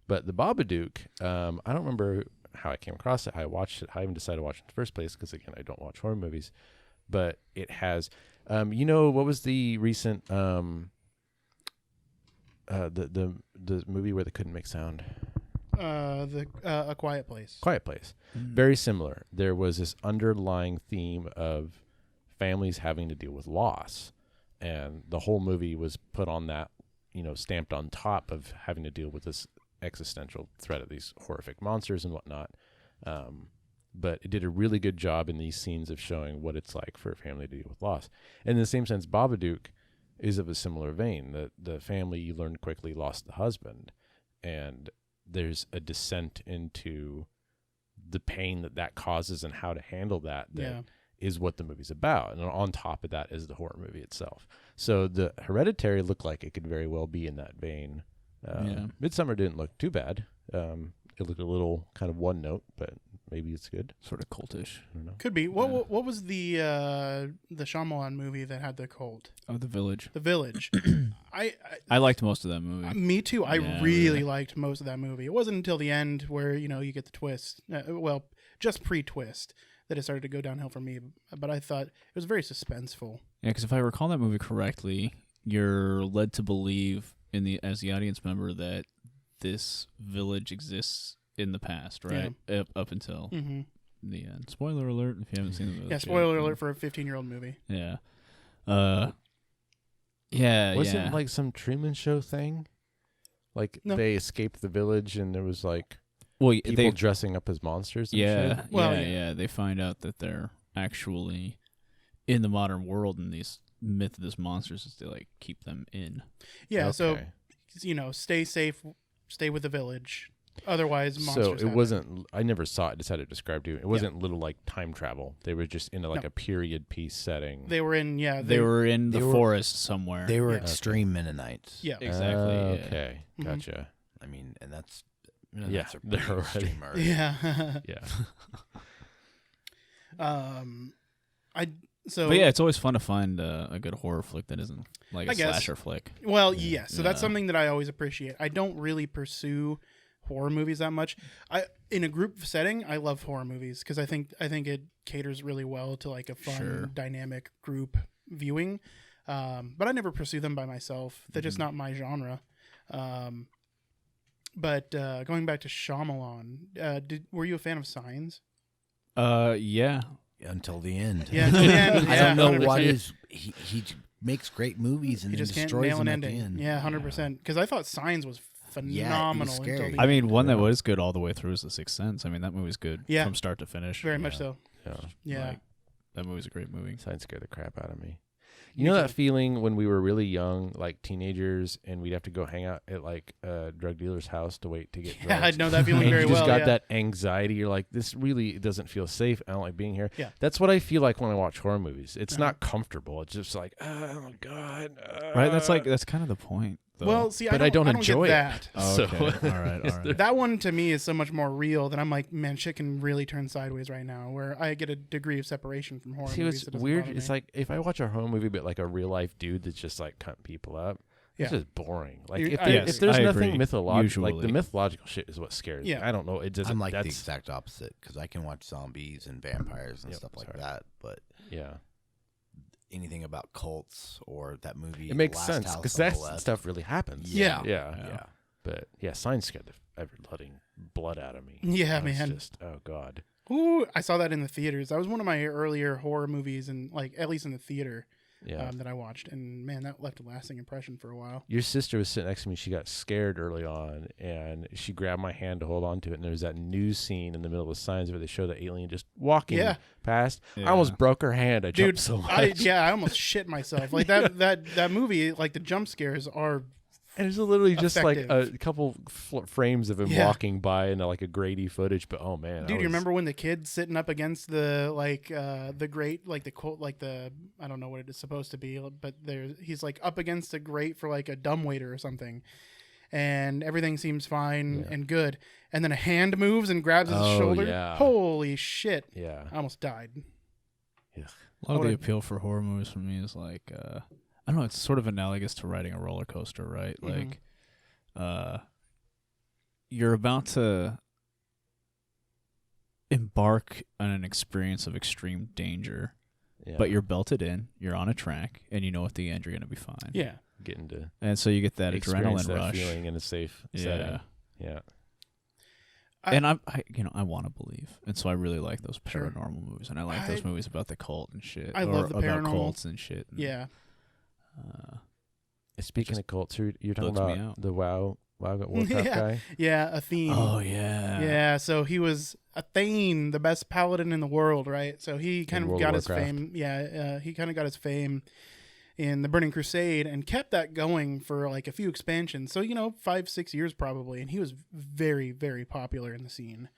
but the Babadook, I don't remember how I came across it, how I watched it, how I even decided to watch it in the first place, because again, I don't watch horror movies. But it has, you know, what was the recent the movie where they couldn't make sound? A Quiet Place. Quiet Place. Mm-hmm. Very similar. There was this underlying theme of families having to deal with loss, and the whole movie was put on that, you know, stamped on top of having to deal with this existential threat of these horrific monsters and whatnot. But it did a really good job in these scenes of showing what it's like for a family to deal with loss. And in the same sense, Babadook is of a similar vein. The family, you learn quickly, lost the husband, and there's a descent into the pain that causes and how to handle that Yeah. is what the movie's about. And on top of that is the horror movie itself. So the Hereditary looked like it could very well be in that vein. Yeah. Midsummer didn't look too bad. It looked a little kind of one note, but maybe it's good. Sort of cultish. I don't know. Could be. What was the Shyamalan movie that had the cult? Oh, The Village. The Village. I liked most of that movie. Me too. I Yeah, really really. liked most of that movie. It wasn't until the end where you get the twist. Well, just pre-twist that it started to go downhill for me. But I thought it was very suspenseful. Yeah, because if I recall that movie correctly, you're led to believe as the audience member that this village exists in the past, right? Up until Mm-hmm. the end. Spoiler alert if you haven't seen the village. Yeah. Spoiler alert for a 15-year-old movie. Yeah. Yeah, Was yeah. it like some Truman Show thing? Like No. they escaped the village and there was like well, people dressing up as monsters and yeah, shit? Well, yeah, yeah. yeah. They find out that they're actually in the modern world, and these Methodist monsters is to like keep them in. Yeah. So Okay. stay safe. Stay with the village. Otherwise, monsters. So it happen. wasn't. I never saw it. Just had it described to you. It wasn't little like time travel. They were just in like No. a period piece setting. They were in. Yeah. They were in the they were- forest somewhere. They were Yeah. extreme Mennonites. Yeah. Exactly, yeah. Okay. Mhm. Gotcha. I mean, and that's Yeah, are they're pretty already- extreme already. Yeah. Yeah. So. But yeah, it's always fun to find a good horror flick that isn't like a I guess. slasher flick. Well, yes. So that's Yeah. something that I always appreciate. I don't really pursue horror movies that much. In a group setting, I love horror movies because I think it caters really well to like a fun, dynamic group viewing. But I never pursue them by myself. They're just not my genre. But going back to Shyamalan, were you a fan of Signs? Yeah. Until the end. Yeah, until the end. I don't know 100%. what is. He makes great movies and He then just can't destroys nail an them at the ending. end. Yeah, 100%. Because I thought Signs was phenomenal. scary. Until the I mean, end. one that was good all the way through is The Sixth Sense. I mean, that movie's good from start to finish. Very much so. Yeah. Yeah. Like, that movie's a great movie. Signs scared the crap out of me. You know that feeling when we were really young, like teenagers, and we'd have to go hang out at like a drug dealer's house to wait to get Yeah, drugs? I know that feeling And very you just well. got yeah. that anxiety. You're like, this really doesn't feel safe. I don't like being here. Yeah. That's what I feel like when I watch horror movies. It's Uh-huh. not comfortable. It's just like, oh my god. Right? That's kind of the point. Though. Well, see, But I don't enjoy get it. that. Oh, so- okay. all right. That one to me is so much more real that I'm like, man, shit can really turn sideways right now. Where I get a degree of separation from horror See, movies. what's that doesn't weird? bother It's me. like if I watch a horror movie, but like a real life dude that's just like cutting people up. Yeah. It's just boring. Like You- if, I there, agree. if there's I nothing agree. mythological, like the Usually. mythological shit is what scares me. Yeah. I don't know. It doesn't. I'm like the that's, exact opposite because I can watch zombies and vampires and Yep, stuff like sorry. that, but yeah. anything about cults or that movie, It makes Last sense House because on the that Left. stuff really happens. Yeah. Yeah. But yeah, Signs scared the ever letting blood out of me. Yeah, It was man. Just oh god. Ooh, I saw that in the theaters. That was one of my earlier horror movies, and like at least in the theater Yeah. that I watched. And man, that left a lasting impression for a while. Your sister was sitting next to me. She got scared early on, and she grabbed my hand to hold on to it. And there was that news scene in the middle of Signs where they show the alien just walking past. Yeah. I almost broke her hand. I Dude, jumped so much. I almost shit myself. Like that movie, like the jump scares are. And it's literally just like Effective. a couple frames of him Yeah. walking by and like a Grady footage. But oh man, Dude, you remember when the kid's sitting up against the the grate, like the quote, like the I don't know what it is supposed to be, but he's like up against a grate for like a dumbwaiter or something, and everything seems fine and good, and then a hand moves and grabs his Oh, shoulder. yeah. Holy shit! Yeah. I almost died. A lot of the appeal for horror movies for me is like, I don't know, it's sort of analogous to riding a roller coaster, right? Mhm. Like, you're about to embark on an experience of extreme danger, Yeah. but you're belted in, you're on a track, and you know at the end you're going to be fine. Yeah, getting to And so you get that experience adrenaline that rush. feeling in a safe Yeah. setting. Yeah. And I want to believe, and so I really like those Sure. paranormal movies, and I like those movies about the cult and shit. I or love the about paranormal. cults and shit. And, yeah. Speaking of cults, you're talking bugs me about out. the WoW Warcraft Yeah. guy. Yeah, a theme. Oh yeah. Yeah, so he was a Thane, the best paladin in the world, right? So he kind of World got of his Warcraft. fame. Yeah, he kind of got his fame in the Burning Crusade and kept that going for like a few expansions. So 5-6 years probably, and he was very, very popular in the scene.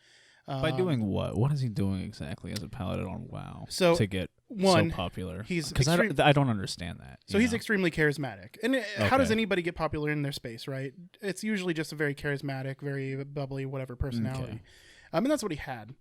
By doing what? What is he doing exactly as a paladin on WoW? So, to get one, so popular, he's because I don't understand that. So you he's know? extremely charismatic. And how does Okay. anybody get popular in their space, right? It's usually just a very charismatic, very bubbly, whatever personality. Okay. And that's what he had.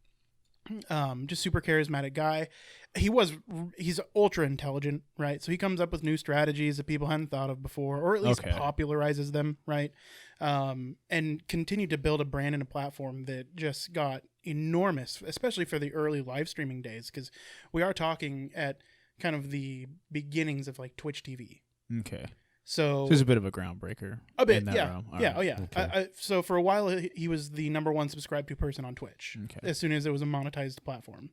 Just super charismatic guy. He's ultra intelligent, right? So he comes up with new strategies that people hadn't thought of before, or at least Okay. popularizes them, right? And continued to build a brand and a platform that just got enormous, especially for the early live streaming days, because we are talking at kind of the beginnings of like Twitch TV. Okay. So He's a bit of a groundbreaker. a bit, in that yeah, realm. All yeah, right. oh yeah. Okay. So for a while, he was the number one subscribed to person on Twitch. Okay. As soon as it was a monetized platform,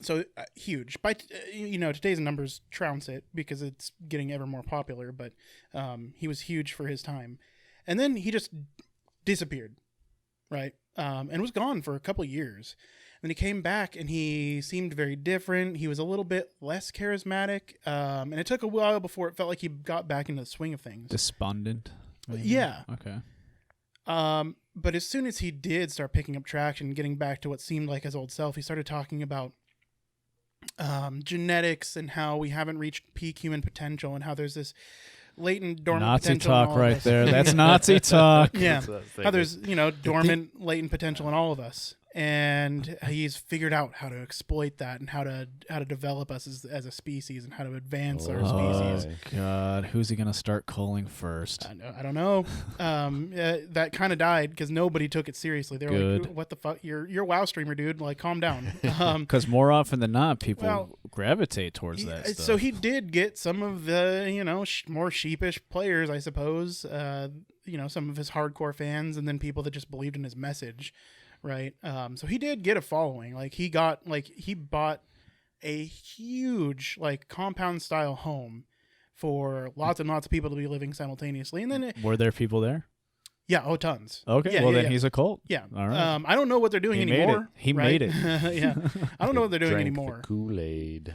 so huge. By today's numbers trounce it because it's getting ever more popular. But he was huge for his time, and then he just disappeared, right? And was gone for a couple years. And he came back and he seemed very different. He was a little bit less charismatic. And it took a while before it felt like he got back into the swing of things. Despondent. maybe? Yeah. Okay. But as soon as he did start picking up traction, getting back to what seemed like his old self, he started talking about genetics and how we haven't reached peak human potential and how there's this latent dormant Nazi potential in talk all of right us. there. That's Nazi talk. Yeah. That's what I was How there's, dormant latent potential in all of us. and he's figured out how to exploit that and how to develop us as a species and how to advance our species. Oh God, who's he gonna start calling first? I don't know. That kind of died because nobody took it seriously. They were Good. like, "What the fuck? You're a WoW streamer, dude. Like, calm down." Because more often than not, people Well, gravitate towards that stuff. So he did get some of the more sheepish players, I suppose. Some of his hardcore fans, and then people that just believed in his message, right? So he did get a following. Like he bought a huge compound style home for lots and lots of people to be living simultaneously, and then Were there people there? tons. Okay, Yeah, well yeah, then yeah. he's a cult. Yeah. All right. I don't know what they're doing He made anymore. it. He right? made it. Yeah. I don't know what they're doing Drank anymore. The Kool-Aid.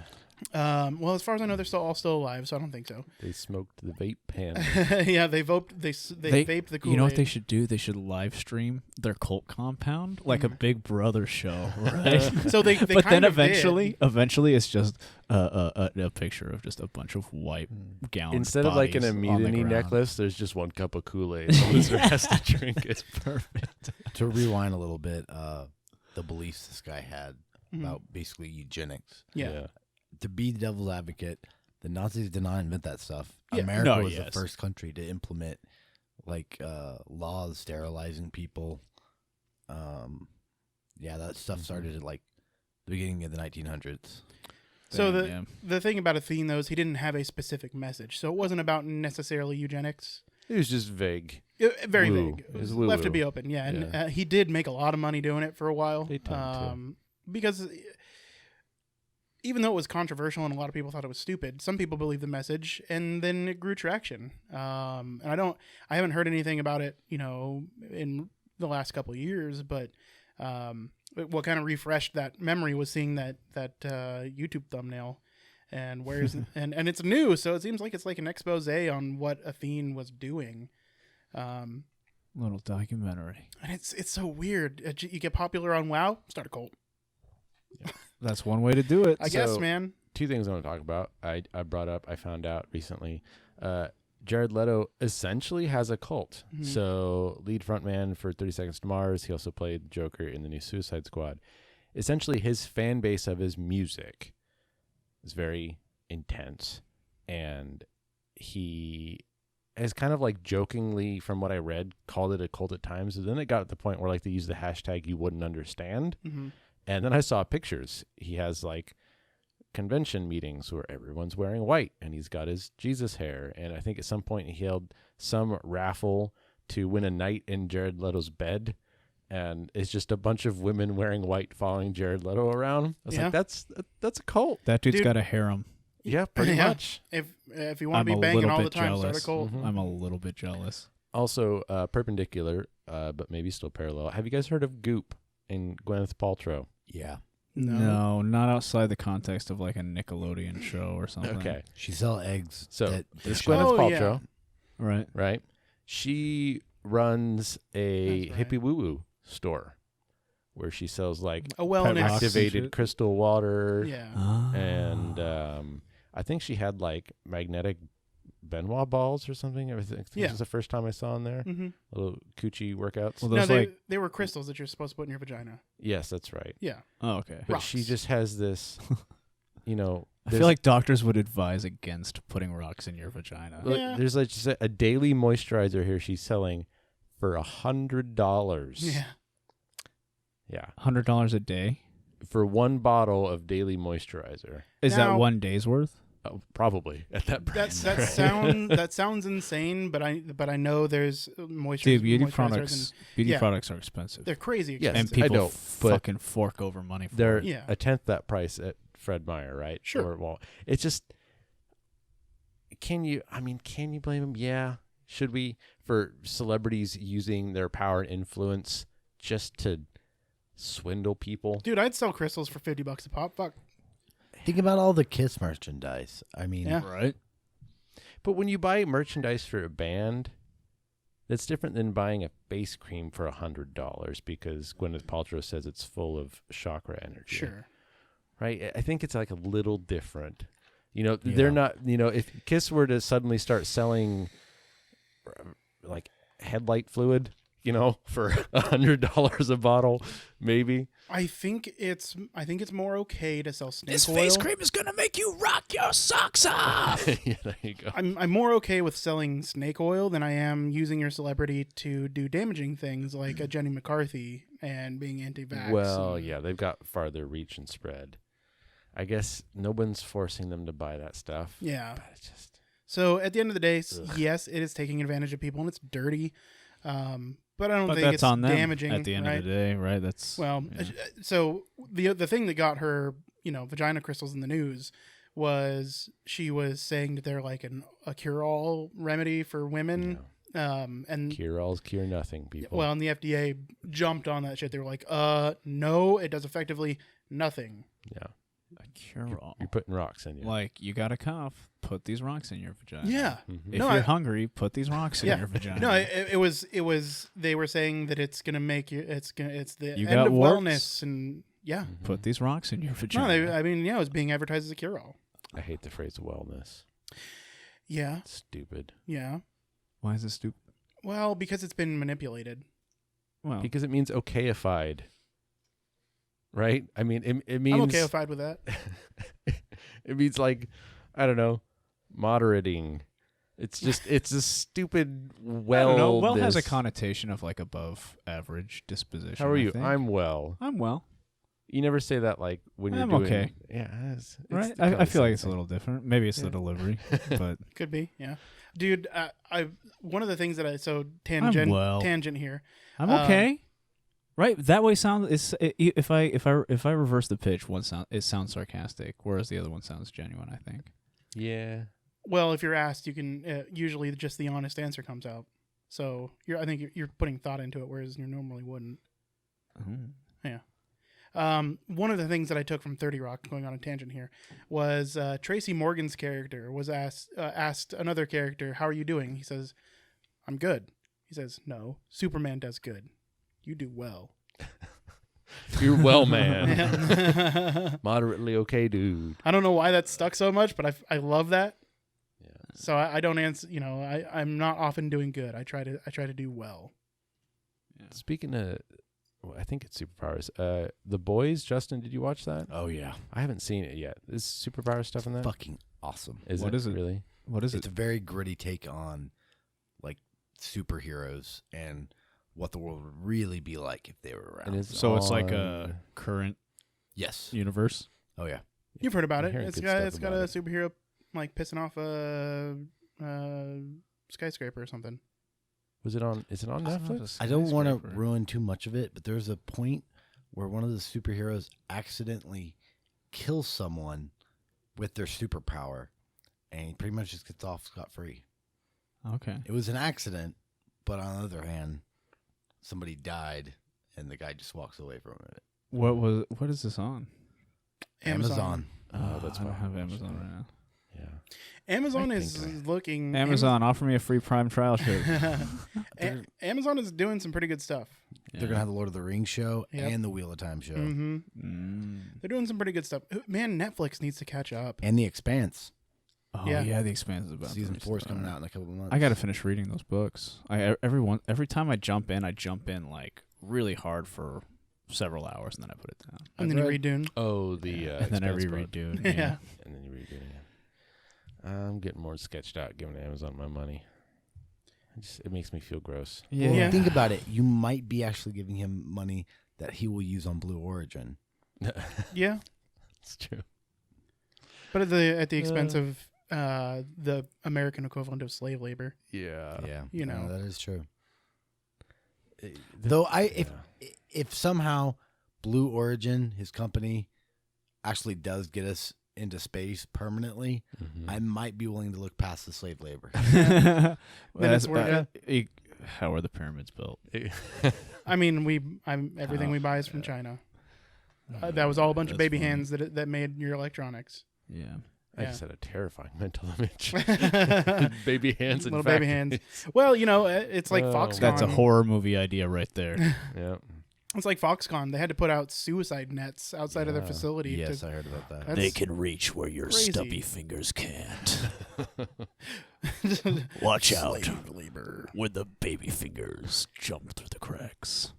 Well, as far as I know, they're all still alive, so I don't think so. They smoked the vape pen. Yeah, they vaped the Kool-Aid. You know what they should do? They should live stream their cult compound like a Big Brother show, right? So they but kind then of eventually, it's just a picture of just a bunch of white gowned Instead of like an bodies on the immunity ground. necklace, there's just one cup of Kool-Aid. The loser has to drink it. Perfect. To rewind a little bit, the beliefs this guy had Mhm. about basically eugenics. Yeah. To be the devil's advocate, the Nazis did not invent that stuff. Yeah. America No, was yes. the first country to implement laws sterilizing people. That stuff started at the beginning of the 1900s. So Yeah. the thing about Athene, though, is he didn't have a specific message. So it wasn't about necessarily eugenics. It was just vague. Very Woo. vague. It was left to woo-woo. be open. Yeah, and Yeah. he did make a lot of money doing it for a while. They tend because even though it was controversial and a lot of people thought it was stupid, some people believed the message, and then it grew traction. And I haven't heard anything about it, in the last couple of years, but what kind of refreshed that memory was seeing that YouTube thumbnail, and and it's new, so it seems like it's like an expose on what Athene was doing. Little documentary. And it's so weird. You get popular on WoW, start a cult. That's one way to do it. I guess, So- man. Two things I want to talk about. I found out recently. Jared Leto essentially has a cult. Mhm. So lead frontman for 30 Seconds to Mars. He also played Joker in the new Suicide Squad. Essentially, his fan base of his music is very intense. And he has kind of jokingly, from what I read, called it a cult at times. And then it got to the point where they use the hashtag you wouldn't understand. Mm-hmm. And then I saw pictures. He has convention meetings where everyone's wearing white and he's got his Jesus hair. And I think at some point he held some raffle to win a night in Jared Leto's bed. And it's just a bunch of women wearing white following Jared Leto around. I was Yeah. like, that's a cult. That dude's Dude. got a harem. Yeah, pretty Yeah. much. If you want I'm to a be banging little all the bit time, start a jealous. cult. Mhm. I'm a little bit jealous. Also, perpendicular, but maybe still parallel. Have you guys heard of Goop and Gwyneth Paltrow? Yeah. No, not outside the context of a Nickelodeon show or something. Okay. She sell eggs. So that this shop. Gwyneth Oh, yeah. Paltrow, Right. right? She runs a That's right. hippie woo-woo store where she sells A wellness. Rocks and activated shit. crystal water. Yeah. And I think she had magnetic Benoit balls or something. I think Yeah. this was the first time I saw in there. Mm-hmm. Little coochie workouts. Well, No, those they were crystals that you're supposed to put in your vagina. Yes, that's right. Yeah. oh, okay. But she Rocks. just has this, I there's- feel like doctors would advise against putting rocks in your vagina. Look, Yeah. there's just a daily moisturizer here she's selling for $100. Yeah. Yeah. $100 a day? For one bottle of daily moisturizer. Is Now- that one day's worth? Oh, probably at that price. That sounds insane, but I know there's moisture. Dude, beauty moisturizers products yeah. are expensive. and they're crazy Yes, expensive. and people I know, but fucking fork over money for They're it. Yeah. a tenth that price at Fred Meyer, right? Sure. Or, well, it's just, can you blame him? Yeah. Should we, for celebrities using their power and influence just to swindle people? Dude, I'd sell crystals for $50 a pop. Fuck. Think about all the Kiss merchandise. I mean, Yeah. Right? But when you buy merchandise for a band, that's different than buying a face cream for $100 because Gwyneth Paltrow says it's full of chakra energy. Sure. Right? I think it's a little different. Yeah. They're not, if Kiss were to suddenly start selling headlight fluid for $100 a bottle, maybe. I think it's more okay to sell snake This oil. face cream is gonna make you rock your socks off. Yeah, there you go. I'm more okay with selling snake oil than I am using your celebrity to do damaging things like a Jenny McCarthy and being anti-vax. Well, yeah, they've got farther reach and spread. I guess no one's forcing them to buy that stuff. Yeah. But it's just So at the end of the day, Ugh. yes, it is taking advantage of people and it's dirty. But I don't But think that's it's on them damaging at the end right? of the day, right? That's Well, yeah. so the thing that got her, vagina crystals in the news was she was saying that they're like a cure-all remedy for women. And cure-alls cure nothing, people. well, and the FDA jumped on that shit. They were like, no, it does effectively nothing. yeah, a cure-all. you're putting rocks in you. Like, you got a cough, put these rocks in your vagina. Yeah. Mhm. If No, you're I- hungry, put these rocks in Yeah. your vagina. No, it was they were saying that it's gonna make you it's the You end got of warts? wellness and yeah. Mhm. Put these rocks in your No, vagina. it was being advertised as a cure-all. I hate the phrase wellness. Yeah, It's stupid. yeah. Why is this stupid? Well, because it's been manipulated. Well, Because it means okayified. Right? I mean, it means I'm okayified with that. it means like, I don't know, moderating. It's a stupid I don't know. Well has a wellness. connotation of like above average disposition. How are I you? think. I'm well. I'm well. You never say that like when you're I'm doing okay. Yeah, it's Right? kinda I feel like the it's a same little different. Maybe it's Yeah. the delivery, but Could be, yeah. Dude, I one of the things that I'm well. tangent here. I'm Um, okay. Right? That way sound is if I reverse the pitch, it sounds sarcastic, whereas the other one sounds genuine. I think. thing. Yeah. Well, if you're asked, you can usually just the honest answer comes out. So I think you're putting thought into it, whereas you normally wouldn't. One of the things that I took from 30 Rock, going on a tangent here, was Tracy Morgan's character was asked another character, "How are you doing?" He says, "I'm good." He says, "No, Superman does good. You do well." You're well, man. Yeah. Moderately okay, dude. I don't know why that stuck so much, but I love that. Yeah. So I don't answer. I'm not often doing good. I try to do well. Speaking of, well, I think it's superpowers. The Boys, Justin, did you watch that? Oh yeah, I haven't seen it yet. Is superpower stuff in that? fucking awesome. What is it? really? What is It's it? a very gritty take on like superheroes and what the world would really be like if they were around. And it's So it's like on- a current Yes. universe. Oh yeah. You've heard about I'm it. hearing It's good got stuff a about it. superhero like pissing off a skyscraper or something. Was it on? Is it on Netflix? I don't want to ruin too much of it, but there's a point where one of the superheroes accidentally kills someone with their superpower, and he pretty much just gets off scot-free. Okay. It was an accident, but on the other hand, somebody died, and the guy just walks away from it. What is this on? Amazon. Oh, that's I don't why have I Amazon right now. Yeah. Amazon I is think looking. Amazon, offer me a free Prime trial shirt. Amazon is doing some pretty good stuff. They're gonna have the Lord of the Rings show Yep. and the Wheel of Time show Hmm Mm. They're doing some pretty good stuff. Man, Netflix needs to catch up. and the Expanse. Oh Yeah. yeah, The Expanse is about to Season 4 is restart. coming out in a couple of months. I got to finish reading those books. Every time I jump in like really hard for several hours, and then I put it down. And then you read Dune. Oh, the and then I Expanse reread book. Dune. Yeah. And then you read it. I'm getting more sketched out giving Amazon my money. It makes me feel gross. Yeah. Well, Yeah. think about it. You might be actually giving him money that he will use on Blue Origin. Yeah, It's true. but at the expense of the American equivalent of slave labor. Yeah. Yeah, you know. that is true. It- Though yeah. if somehow Blue Origin, his company, actually does get us into space permanently, Mhm. I might be willing to look past the slave labor. Then it's worth How are the pyramids built? I mean, everything we buy is from China. That was all a bunch of That's baby funny. hands that made your electronics. Yeah. I Yeah. just had a terrifying mental image. baby hands and Little baby hands. factories. Well, it's like Oh, Foxconn. That's a horror movie idea right there. Yeah. It's like Foxconn. They had to put out suicide nets outside of their Yeah. facility. Yes, to, I heard about that. That's- can reach where your crazy. stubby fingers can't. Watch out Slave labor. when the baby fingers jump through the cracks.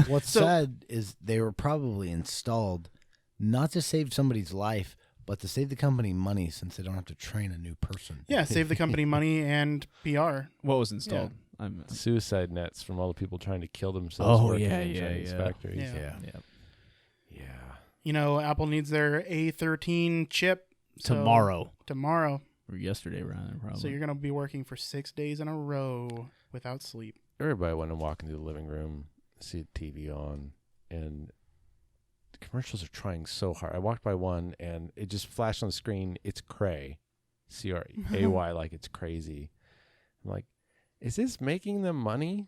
What's So- sad is they were probably installed not to save somebody's life, but to save the company money since they don't have to train a new person. Yeah, save the company money and PR. What was installed? I'm Suicide nets from all the people trying to kill themselves. Oh, working yeah, in yeah, Chinese yeah. factories. Yeah. yeah. You know, Apple needs their A13 chip so- Tomorrow Tomorrow. or yesterday, rather probably. So you're gonna be working for 6 days in a row without sleep. Everybody went and walk into the living room, see the TV on, and the commercials are trying so hard. I walked by one, and it just flashed on the screen. It's Cray, CRAY, like it's crazy. I'm like, is this making them money?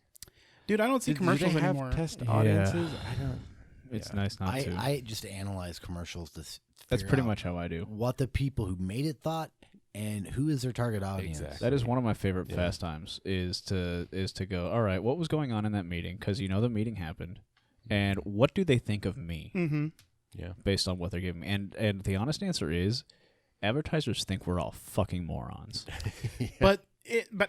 Dude, I don't see commercials do they anymore. have test Yeah. audiences? I don't. It's yeah. nice not to. I just analyze commercials to That's figure pretty out much how I do. what the people who made it thought and who is their target audience. Exactly. That is one of my favorite Yeah. pastimes is to go, all right, what was going on in that meeting? Because you know the meeting happened. And what do they think of me Mm-hmm. Yeah. based on what they're giving me? And the honest answer is advertisers think we're all fucking morons. But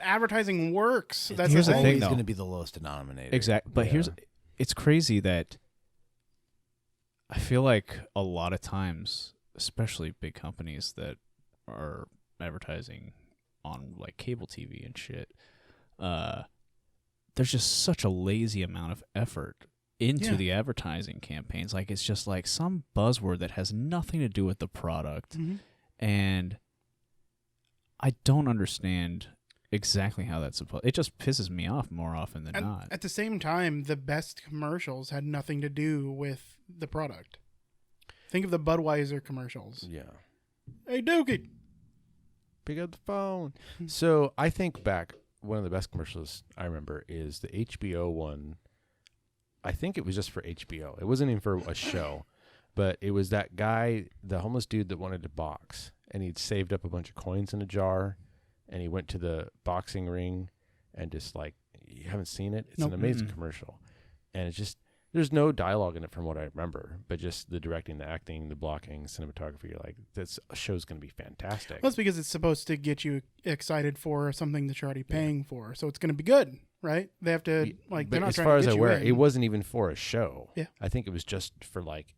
advertising works. That's Here's the the thing. thing, always though. going to be the lowest denominator. Exactly. But Yeah. here's it's crazy that I feel like a lot of times, especially big companies that are advertising on like cable TV and shit, there's just such a lazy amount of effort into Yeah. the advertising campaigns. Like it's just like some buzzword that has nothing to do with the product, Mhm. and I don't understand exactly how that's supposed. It just pisses me off more often than And not. at the same time, the best commercials had nothing to do with the product. Think of the Budweiser commercials. Yeah. Hey, Dookie. Pick up the phone. So I think back, one of the best commercials I remember is the HBO one. I think it was just for HBO. It wasn't even for a show, but it was that guy, the homeless dude that wanted to box, and he'd saved up a bunch of coins in a jar, and he went to the boxing ring, and just like, you haven't seen it? It's Nope. an amazing Mm-mm. commercial. And it's just, there's no dialogue in it from what I remember, but just the directing, the acting, the blocking, cinematography. You're like, this show's going to be fantastic. Well, that's because it's supposed to get you excited for something that you're already paying for. So it's going to be good, right? They have to, Yeah, like, but they're not as trying far to as get I'm you aware, in. it wasn't even for a show. Yeah. I think it was just for like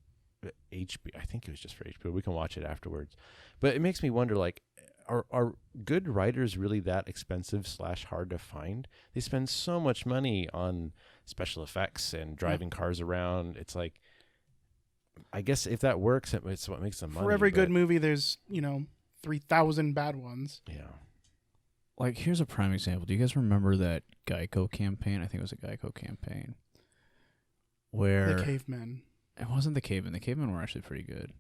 HBO. I think it was just for HBO. We can watch it afterwards. But it makes me wonder, like, are good writers really that expensive / hard to find? They spend so much money on special effects and driving cars around. It's like, I guess if that works, it's what makes them money. For every good but- movie, there's, 3,000 bad ones. Yeah. Like, here's a prime example. Do you guys remember that Geico campaign? I think it was a Geico campaign. Where The cavemen. it wasn't the cavemen. The cavemen were actually pretty good.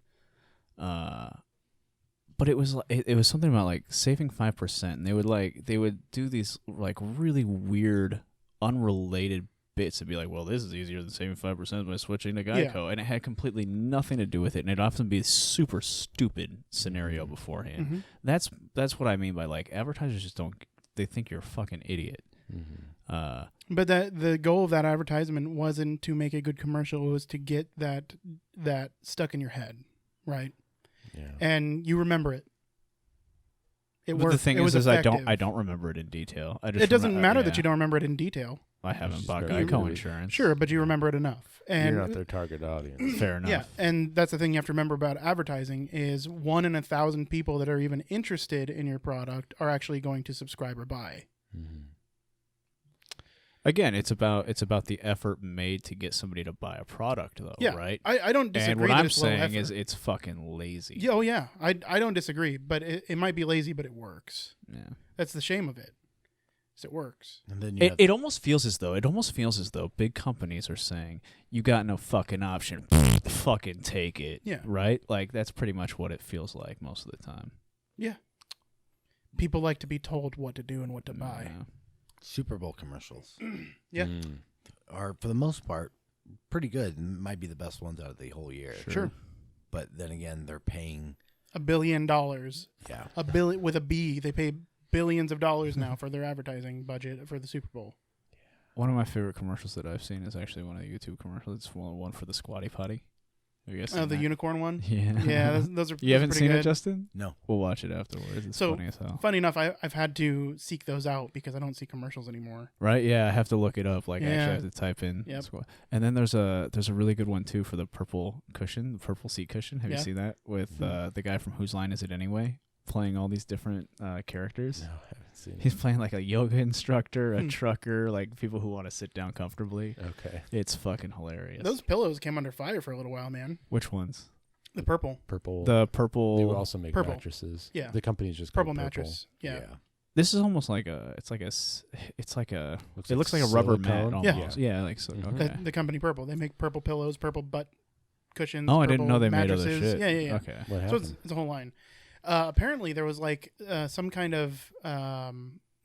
But it was it was something about like saving 5%. And they would do these like really weird, unrelated bits and be like, well, this is easier than saving 5% by switching to Geico. And it had completely nothing to do with it. And it'd often be a super stupid scenario beforehand. Mhm. That's what I mean by like advertisers just don't. They think you're a fucking idiot. Mm-hmm. But the goal of that advertisement wasn't to make a good commercial. It was to get that stuck in your head, right? Yeah. And you remember it. It But worked. the thing it was is I effective. don't remember it in detail. I just It doesn't remem- matter that yeah, you don't remember it in detail. I haven't Just bought very Geico really- insurance. Sure, but you remember it enough. And You're not their target audience. Fair enough. yeah, and that's the thing you have to remember about advertising is 1 in 1,000 people that are even interested in your product are actually going to subscribe or buy. Mm-hmm. Again, it's about the effort made to get somebody to buy a product, though. Yeah, Right. I don't disagree. And what that I'm it's low saying is effort. it's fucking lazy. Yeah, oh yeah, I don't disagree, but it might be lazy, but it works. Yeah. That's the shame of it. Is it works. And then you have It almost feels as though big companies are saying you got no fucking option. Fucking take it. Yeah. Right. Like that's pretty much what it feels like most of the time. Yeah. People like to be told what to do and what to buy. Yeah. Super Bowl commercials Yeah. Mm. are, for the most part, pretty good and might be the best ones out of the whole year. Sure. But then again, they're paying. $1 billion. Yeah. A billion with a B. They pay billions of dollars now for their advertising budget for the Super Bowl. One of my favorite commercials that I've seen is actually one of the YouTube commercials. It's one for the Squatty Potty. Have you guys seen Oh, the that? unicorn one. Yeah. Yeah, those are. You those haven't are pretty seen good. it, Justin? No. We'll watch it afterwards. It's So, funny as hell. Funny enough, I've had to seek those out because I don't see commercials anymore. Right? Yeah, I have to look it up. Like, I Yeah. actually have to type in. Yep. And then there's a really good one too for the purple cushion, the purple seat cushion. Have Yeah. you seen that with the guy from Whose Line Is It Anyway, playing all these different characters? No, I haven't seen He's playing like a yoga instructor, a Hmm. trucker, like people who want to sit down comfortably. it. Okay. It's fucking hilarious. Those pillows came under fire for a little while, man. Which ones? The purple Purple. The They purple. also make Purple. mattresses. Yeah. The company's just purple called mattress. Yeah. This is almost like a. It's like a. It looks like a rubber mat silicone. almost. Yeah, like so. Mhm. Okay. The company Purple. They make purple pillows, purple butt cushions. Oh, I didn't purple know they made other mattresses. shit. Yeah, yeah, yeah. Okay. What So happened? it's a whole line. Apparently, there was like some kind of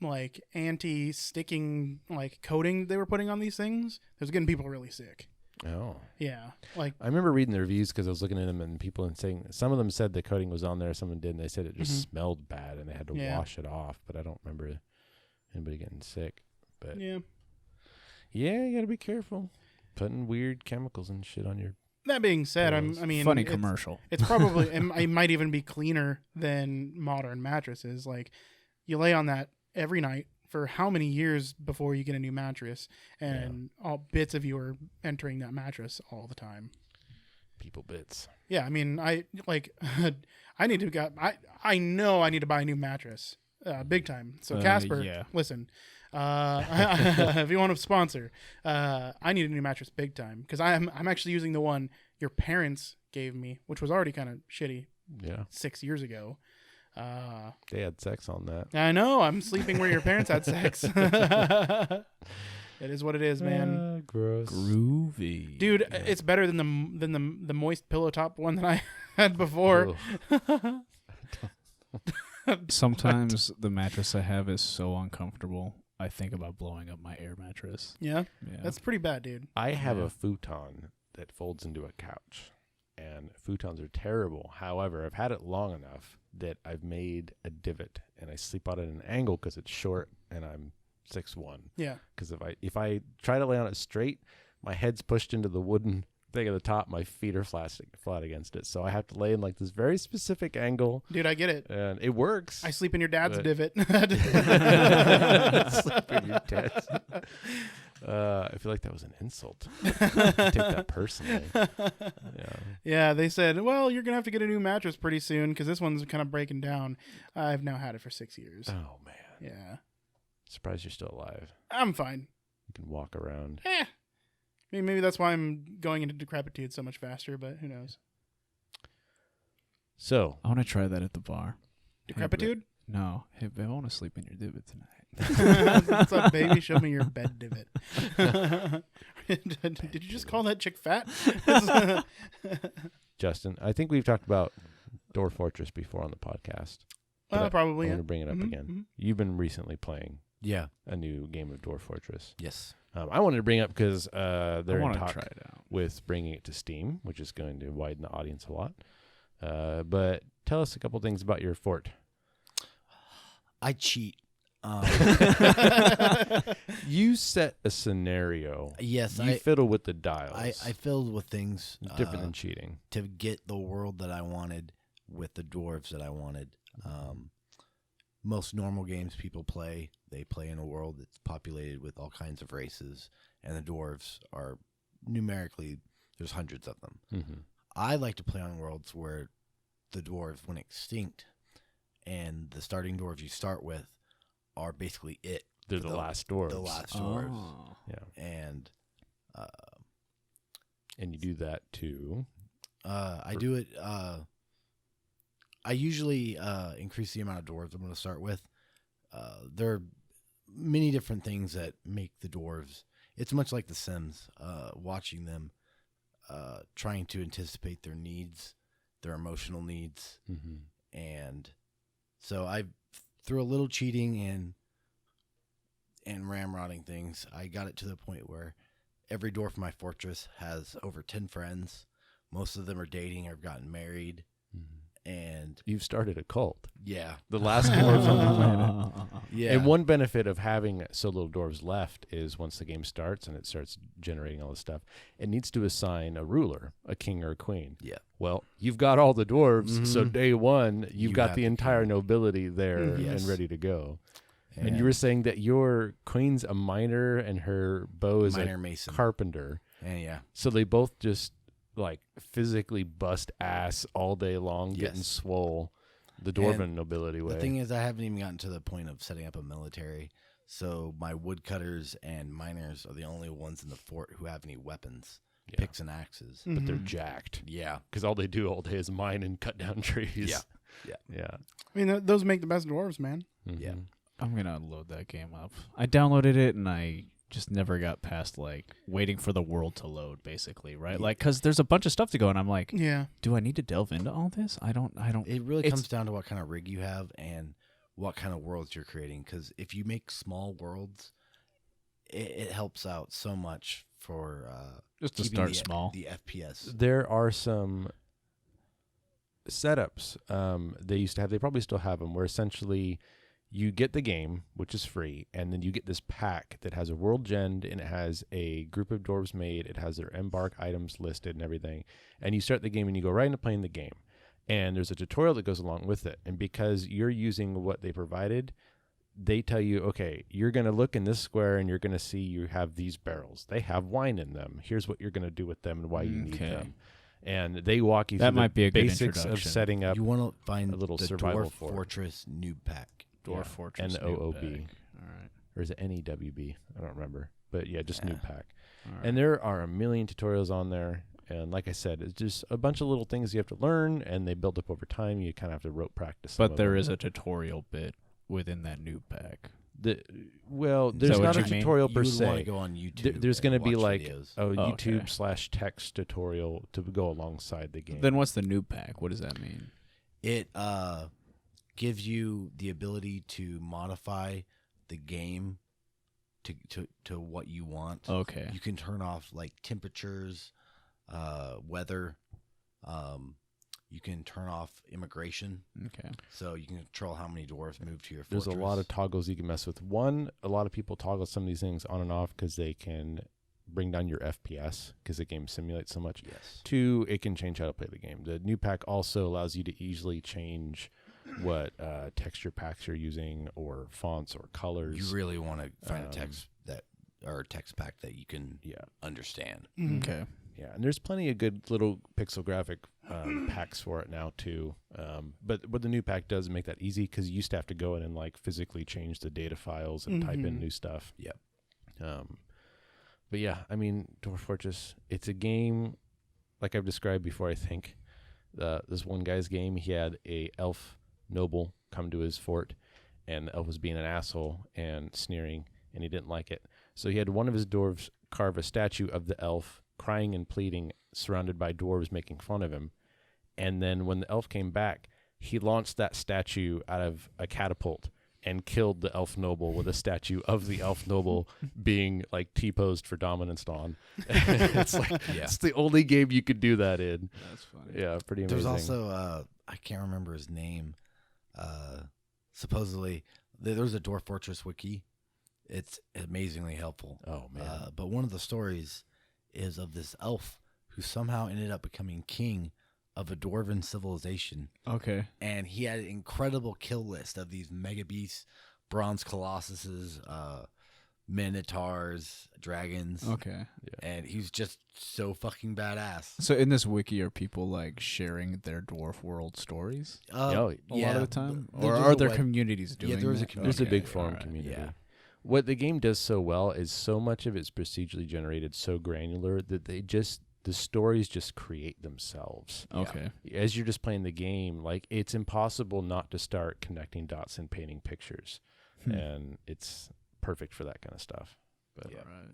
like anti-sticking like coating they were putting on these things. It was getting people really sick. Oh. Yeah, like I remember reading the reviews because I was looking at them and people and saying some of them said the coating was on there, some of them didn't. They said it just Mhm. smelled bad and they had to Yeah. wash it off. But I don't remember anybody getting sick. But yeah. yeah, you gotta be careful putting weird chemicals and shit on your. That being said, Pillows. I mean, Funny it's- commercial. It's probably it might even be cleaner than modern mattresses. Like you lay on that every night for how many years before you get a new mattress, and all bits of you are entering that mattress all the time. People bits. Yeah, I mean, I like I need to I know I need to buy a new mattress, big time. So Casper, yeah. listen, if you want to sponsor, I need a new mattress big time because I'm actually using the one your parents gave me, which was already kind of shitty Yeah. 6 years ago. They had sex on that. I know I'm sleeping where your parents had sex. It is what it is, man. Gross. Groovy. Dude, it's better than the moist pillow top one that I had before. Ugh. Sometimes the mattress I have is so uncomfortable. I think about blowing up my air mattress. Yeah, Yeah. that's pretty bad, dude. I have Yeah. a futon that folds into a couch, and futons are terrible. However, I've had it long enough that I've made a divot, and I sleep out at an angle because it's short, and I'm 6'1". Yeah, Because if I try to lay on it straight, my head's pushed into the wooden thing at the top. My feet are flat against it, so I have to lay in like this very specific angle, dude, I get it. and it works. I sleep in your dad's But- divot. Sleep in your dad's. I feel like that was an insult. I take that personally. Yeah. Yeah, they said, well, you're gonna have to get a new mattress pretty soon because this one's kind of breaking down. I've now had it for 6 years. Oh man. Yeah, Surprised you're still alive. I'm fine. You can walk around. I mean, maybe that's why I'm going into decrepitude so much faster, but who knows? So I want to try that at the bar. Decrepitude? No. Hey, babe, I want to sleep in your divot tonight. What's up, baby? Show me your bed divot. Did you just call that chick fat? Justin, I think we've talked about Door Fortress before on the podcast. But Probably. I Yeah. want to bring it up Mhm, again. mhm. You've been recently playing Yeah. a new game of Door Fortress. Yes. I wanted to bring it up because I they're in want to talk try it out. with bringing it to Steam, which is going to widen the audience a lot. But tell us a couple things about your fort. I cheat. You set a scenario. Yes, You fiddle with the dials. I filled with things Different than cheating. to get the world that I wanted with the dwarves that I wanted. Most normal games people play, they play in a world that's populated with all kinds of races, and the dwarves are numerically, there's hundreds of them. Mm-hmm. I like to play on worlds where the dwarves went extinct, and the starting dwarves you start with are basically it. They're for the last dwarves. The last dwarves. Oh. Yeah. And And you do that too. I do it. I usually increase the amount of dwarves I'm going to start with. There are many different things that make the dwarves. It's much like The Sims. Watching them, trying to anticipate their needs, their emotional needs, Mm-hmm. and so I, through a little cheating and ramrodding things, I got it to the point where every dwarf in my fortress has over 10 friends. Most of them are dating or have gotten married. Mm-hmm. and You've started a cult. yeah, The last dwarves on the planet. yeah. And one benefit of having so little dwarves left is once the game starts and it starts generating all this stuff, it needs to assign a ruler, a king or a queen. Yeah. Well, you've got all the dwarves, so Mhm. day one, you've You got have the the entire king. nobility there Mhm. and Yes. ready to go. And you were saying that your queen's a miner and her beau is minor a mason. carpenter. And yeah, So they both just like physically bust ass all day long, getting Yes. swole the dwarven And nobility way. the thing is, I haven't even gotten to the point of setting up a military. So my woodcutters and miners are the only ones in the fort who have any weapons, Yeah. picks and axes. But they're Mhm. jacked Yeah, because all they do all day is mine and cut down trees. Yeah. Yeah. I mean, those make the best dwarves, man. Yeah. Mhm. I'm gonna load that game up. I downloaded it and I just never got past like waiting for the world to load, basically, right? Yeah. Like, cause there's a bunch of stuff to go, and I'm like, Yeah. do I need to delve into all this? I don't. it really It's- comes down to what kind of rig you have and what kind of worlds you're creating. Because if you make small worlds, it helps out so much for Just to keeping start the, small. the FPS. There are some setups they used to have. They probably still have them, where essentially you get the game, which is free, and then you get this pack that has a world gen and it has a group of dwarves made. It has their embark items listed and everything. And you start the game and you go right into playing the game. And there's a tutorial that goes along with it. And because you're using what they provided, they tell you, okay, you're going to look in this square and you're going to see you have these barrels. They have wine in them. Here's what you're going to do with them and why you need Okay. them. And they walk you That through might the be a good basics of introduction. setting up You want to find a little the survival Dwarf fort. Fortress noob pack. Dwarf Yeah. Fortress. And the new OOB. pack. All right. or is it NEWB? I don't remember. But yeah, just Yeah. new pack. All right. And there are a million tutorials on there. And like I said, it's just a bunch of little things you have to learn, and they build up over time. You kind of have to rote practice. But there is a tutorial bit within that new pack. Well, that there's what not a you mean? tutorial You per would want to se. go on YouTube. There's going to and be watch like videos. a Oh, YouTube okay. / text tutorial to go alongside the game. Then what's the new pack? What does that mean? It gives you the ability to modify the game to what you want. Okay. You can turn off like temperatures, weather. You can turn off immigration, Okay. so you can control how many dwarves move to your There's fortress. a lot of toggles you can mess with. One, a lot of people toggle some of these things on and off because they can bring down your FPS because the game simulates so much. Yes. Two, it can change how to play the game. The new pack also allows you to easily change what texture packs you're using or fonts or colors. You really want to find a Um, text pack that you can Yeah. understand. Mhm. Okay. Yeah, and there's plenty of good little pixel graphic packs for it now too. But what the new pack does make that easy because you used to have to go in and like physically change the data files and type in Mhm. new stuff. Yep. But yeah, I mean, Dwarf Fortress, it's a game like I've described before. I think this one guy's game, he had a elf noble come to his fort, and the elf was being an asshole and sneering, and he didn't like it. So he had one of his dwarves carve a statue of the elf, crying and pleading, surrounded by dwarves making fun of him. And then when the elf came back, he launched that statue out of a catapult and killed the elf noble with a statue of the elf noble being like T-posed for dominance on. It's like Yeah. it's the only game you could do that in. That's funny. Yeah, pretty amazing. There's also I can't remember his name. Supposedly there's a Dwarf Fortress wiki. It's amazingly helpful. Oh man. But one of the stories is of this elf who somehow ended up becoming king of a dwarven civilization, Okay. and he had an incredible kill list of these mega beasts, bronze colossuses, minotaurs, dragons. Okay. And he's just so fucking badass. So in this wiki, are people like sharing their dwarf world stories Yeah, a lot of the time, or there's are a there web- communities doing? there is a that? community. There's a big Okay, forum alright. community. Yeah. What the game does so well is so much of it's procedurally generated, so granular that the stories just create themselves. Okay. As you're just playing the game, like it's impossible not to start connecting dots and painting pictures. And it's perfect for that kind of stuff. But All right.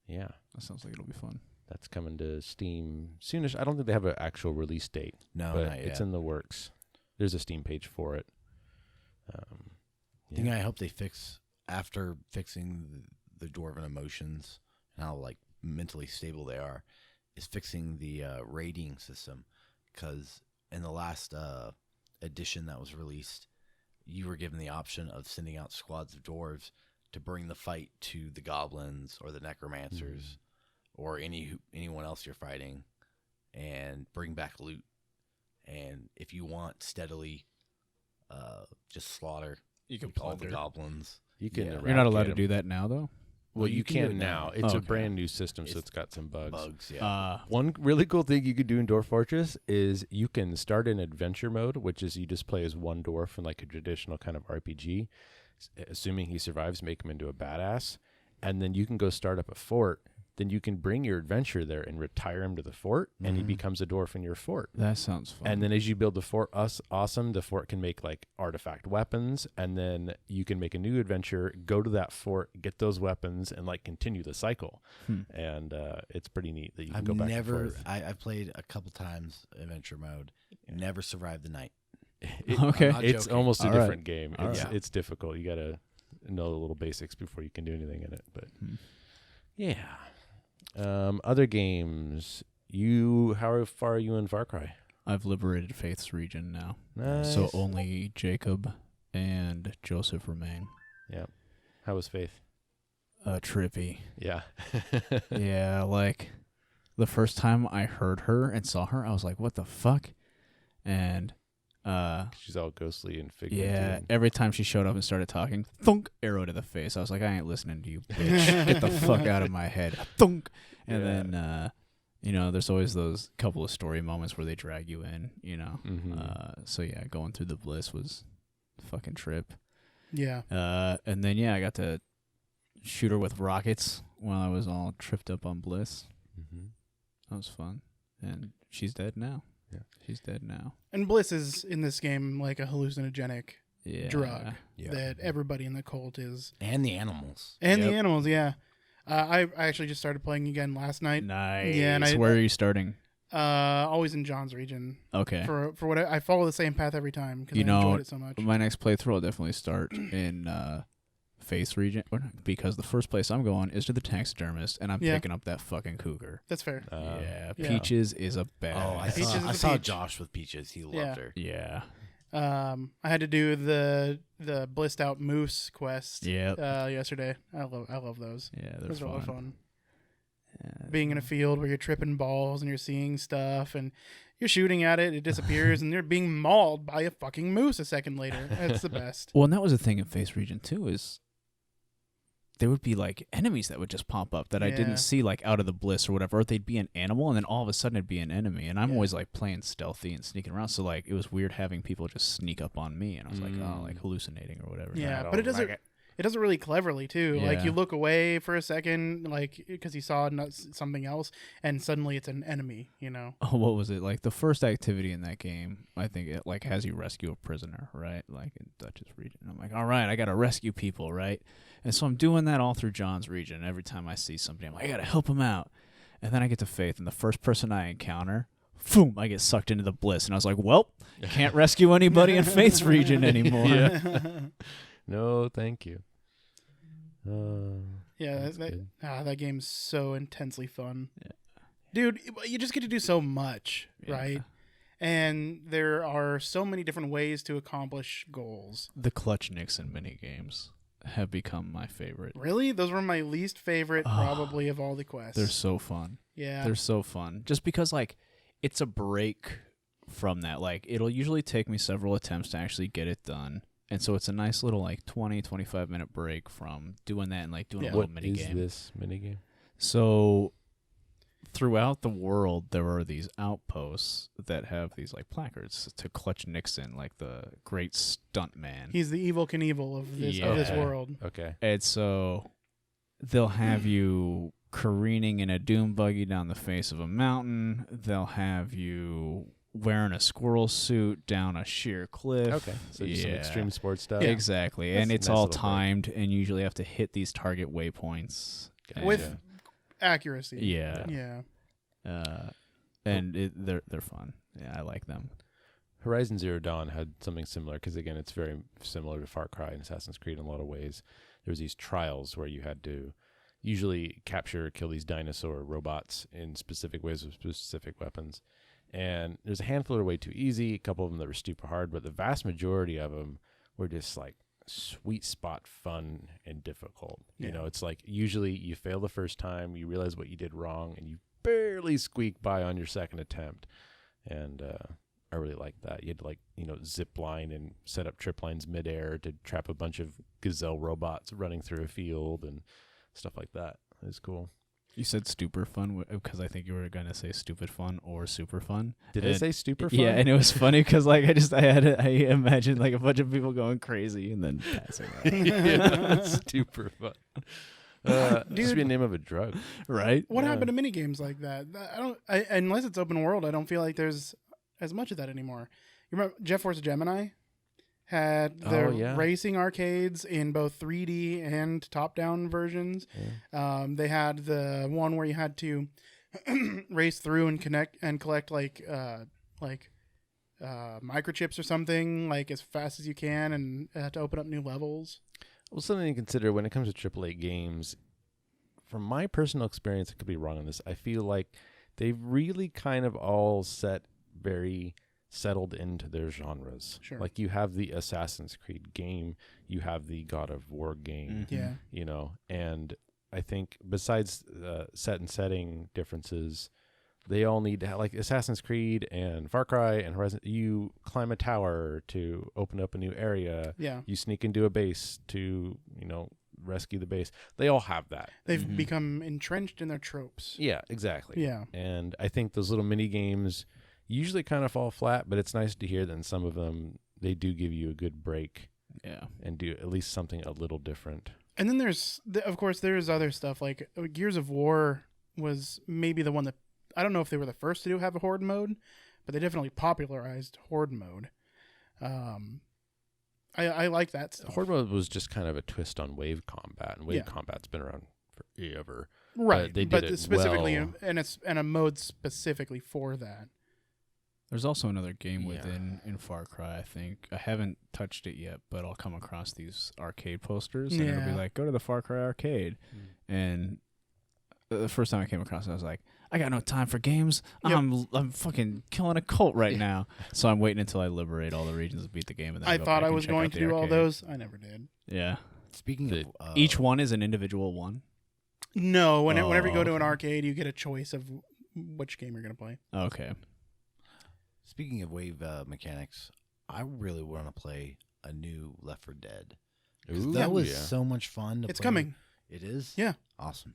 yeah, That sounds like it'll be fun. that's coming to Steam soonish. I don't think they have an actual release date, No, but not yet. it's in the works. There's a Steam page for it. The thing I hope they fix after fixing the dwarven emotions and how like mentally stable they are is fixing the rating system, because in the last edition that was released, you were given the option of sending out squads of dwarves to bring the fight to the goblins or the necromancers or anyone else you're fighting, and bring back loot. And if you want steadily, just slaughter, You can all the plunder. goblins. You can. Yeah. You're not allowed eradicate to 'em. do that now, though. Well, you can do can it now. now. It's a Okay. brand new system, so It's it's got some bugs. Yeah. One really cool thing you could do in Dwarf Fortress is you can start in adventure mode, which is you just play as one dwarf in like a traditional kind of RPG. Assuming he survives, make him into a badass, and then you can go start up a fort. Then you can bring your adventurer there and retire him to the fort, and he becomes a dwarf in your fort. That sounds fun. And then as you build the fort, awesome, the fort can make like artifact weapons, and then you can make a new adventure, go to that fort, get those weapons, and like continue the cycle. And it's pretty neat that you can I've go back never. and forth. I've played a couple times adventure mode. Never survived the night. Okay. I'm not It's joking. almost a All right. different game. All It's right. it's difficult. You gotta know the little basics before you can do anything in it. But yeah. Other games. How far are you in Far Cry? I've liberated Faith's region now. Nice. So only Jacob and Joseph remain. Yeah. How was Faith? Trippy. Yeah. Yeah, like the first time I heard her and saw her, I was like, what the fuck? And She's all ghostly and figurative. yeah, every time she showed up and started talking, thunk, arrow to the face. I was like, I ain't listening to you, bitch. Get the fuck out of my head. Thunk. And Yeah. then there's always those couple of story moments where they drag you in, Mhm. So yeah, going through the bliss was a fucking trip. Yeah. And then I got to shoot her with rockets while I was all tripped up on bliss. Mhm. That was fun. And she's dead now. Yeah. She's dead now. And bliss is in this game like a hallucinogenic Yeah. drug Yeah. that everybody in the cult is, And the animals. and Yep. the animals. Yeah. I actually just started playing again last night. Nice. Yeah, and Where are you starting? Always in John's region. Okay. For what I follow the same path every time because You I know, enjoyed it so much. My next playthrough, I'll definitely start in Faith's region, because the first place I'm going is to the taxidermist, and I'm Yeah. picking up that fucking cougar. That's fair. Yeah, yeah. Peaches is a bad. Oh, I Peaches saw, is I a saw peach. Josh with Peaches. He loved Yeah. her. Yeah. I had to do the blissed out moose quest. Yep. Yesterday. I love those. Yeah, they're Those are a lot of fun. fun. Yeah, Being in a field where you're tripping balls and you're seeing stuff and you're shooting at it, it disappears, and you're being mauled by a fucking moose a second later. That's the best. Well, and that was the thing in Faith's region too, is there would be like enemies that would just pop up that I Yeah. didn't see like out of the bliss or whatever. Or they'd be an animal, and then all of a sudden it'd be an enemy. And I'm Yeah. always like playing stealthy and sneaking around, so like it was weird having people just sneak up on me, and I was like, oh, like hallucinating or whatever. Yeah, I but it don't does it does it really cleverly too. Like Yeah. you look away for a second, like because you saw something else, and suddenly it's an enemy. You know. Oh, what was it like? The first activity in that game, I think it like has you rescue a prisoner, right? Like in Dutch's region. I'm like, all right, I gotta rescue people, right? And so I'm doing that all through John's region. Every time I see somebody, I'm like, I gotta help him out. And then I get to Faith, and the first person I encounter, boom, I get sucked into the bliss, and I was like, well, can't rescue anybody in Faith's region anymore. No, thank you. Yeah, That's good. that game's so intensely fun. Yeah. Dude, you just get to do so much, Yeah. right? And there are so many different ways to accomplish goals. The Clutch Nixon mini games have become my favorite. Really? Those were my least favorite, Oh, probably, of all the quests. They're so fun. yeah. They're so fun. Just because, like, it's a break from that. Like, it'll usually take me several attempts to actually get it done. And so it's a nice little, like, 20, 25-minute break from doing that and, like, doing Yeah. a What little mini is game. this minigame? So throughout the world, there are these outposts that have these, like, placards to Clutch Nixon, like the great stunt man. He's the evil Knievel of this Yeah. world. Okay. And so they'll have you careening in a doom buggy down the face of a mountain. They'll have you wearing a squirrel suit down a sheer cliff. Okay. So just some extreme sports stuff. Yeah. Exactly. That's And a it's nice all little break. timed, and you usually have to hit these target waypoints. Gotcha. With accuracy. Yeah. Yeah. And they're fun. Yeah, I like them. Horizon Zero Dawn had something similar because, again, it's very similar to Far Cry and Assassin's Creed in a lot of ways. There was these trials where you had to usually capture or kill these dinosaur robots in specific ways with specific weapons. And there's a handful that are way too easy, a couple of them that were stupid hard, but the vast majority of them were just like sweet spot fun and difficult. You know, it's like usually you fail the first time, you realize what you did wrong, and you barely squeak by on your second attempt. And I really like that. You had to like, you know, zip line and set up trip lines midair to trap a bunch of gazelle robots running through a field and stuff like that. It was cool. You said stupid fun because I think you were gonna say stupid fun or super fun. Did I say stupid fun? Yeah, and it was funny because like I imagined like a bunch of people going crazy and then passing out. Yeah, super fun. Dude. Just be a name of a drug. Right? What happened to mini games like that? Unless it's open world, I don't feel like there's as much of that anymore. You remember Jet Force Gemini had their racing arcades in both 3D and top-down versions. Yeah. They had the one where you had to race through and collect like microchips or something like as fast as you can, and to open up new levels. Well, something to consider when it comes to AAA games, from my personal experience, I could be wrong on this, I feel like they've really kind of all very settled into their genres. Sure. Like you have the Assassin's Creed game, you have the God of War game, Yeah. you know, and I think besides set and setting differences, they all need to have, like Assassin's Creed and Far Cry and Horizon, you climb a tower to open up a new area. Yeah. You sneak into a base to, you know, rescue the base. They all have that. They've become entrenched in their tropes. Yeah, exactly. Yeah. And I think those little mini games usually kind of fall flat, but it's nice to hear that in some of them they do give you a good break. Yeah. And do at least something a little different. And then of course, there's other stuff like Gears of War was maybe the one that, I don't know if they were the first to have a horde mode, but they definitely popularized horde mode. I like that stuff. Horde mode was just kind of a twist on wave combat, and wave combat's been around forever. Right. They did it specifically, well. and a mode specifically for that. There's also another game in Far Cry, I think. I haven't touched it yet, but I'll come across these arcade posters, and it'll be like, go to the Far Cry arcade. And the first time I came across it, I was like, I got no time for games. Yep. I'm fucking killing a cult right now. So I'm waiting until I liberate all the regions to beat the game. And then I go thought back I and was check going out to the do all arcade. those. I never did. Yeah. Speaking of Each one is an individual one? No, whenever you go to an okay. arcade, you get a choice of which game you're going to play. Okay. Speaking of wave mechanics, I really want to play a new Left 4 Dead. 'Cause Ooh, that was yeah. so much fun to It's play. coming. It is? Yeah. Awesome.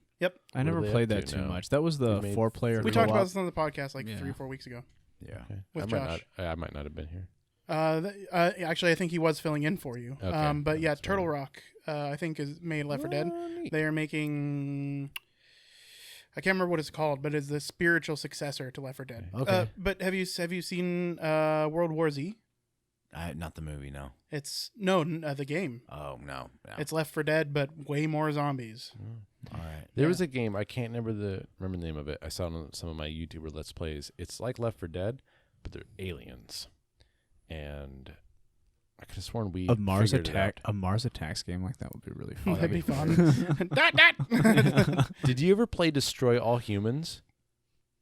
I never are they played up that to too now? much. That was the They made 4-player We co-op. talked about this on the podcast like Yeah. 3 or 4 weeks ago. Yeah. Okay. With I Josh. might not have been here. Actually, I think he was filling in for you. Okay. But yeah, That's Turtle fine. Rock, I think is made Left 4 Dead. Neat. They are making, I can't remember what it's called, but it's the spiritual successor to Left 4 Dead. Okay. But have you seen World War Z? Not the movie, no. It's the game. Oh, no. It's Left 4 Dead, but way more zombies. All right. There was a game, I can't remember the name of it. I saw it on some of my YouTuber Let's Plays. It's like Left 4 Dead, but they're aliens. And I could have sworn we A Mars figured it attack, out. a Mars attacks game like that would be really fun. That'd be fun. Dot. Did you ever play Destroy All Humans?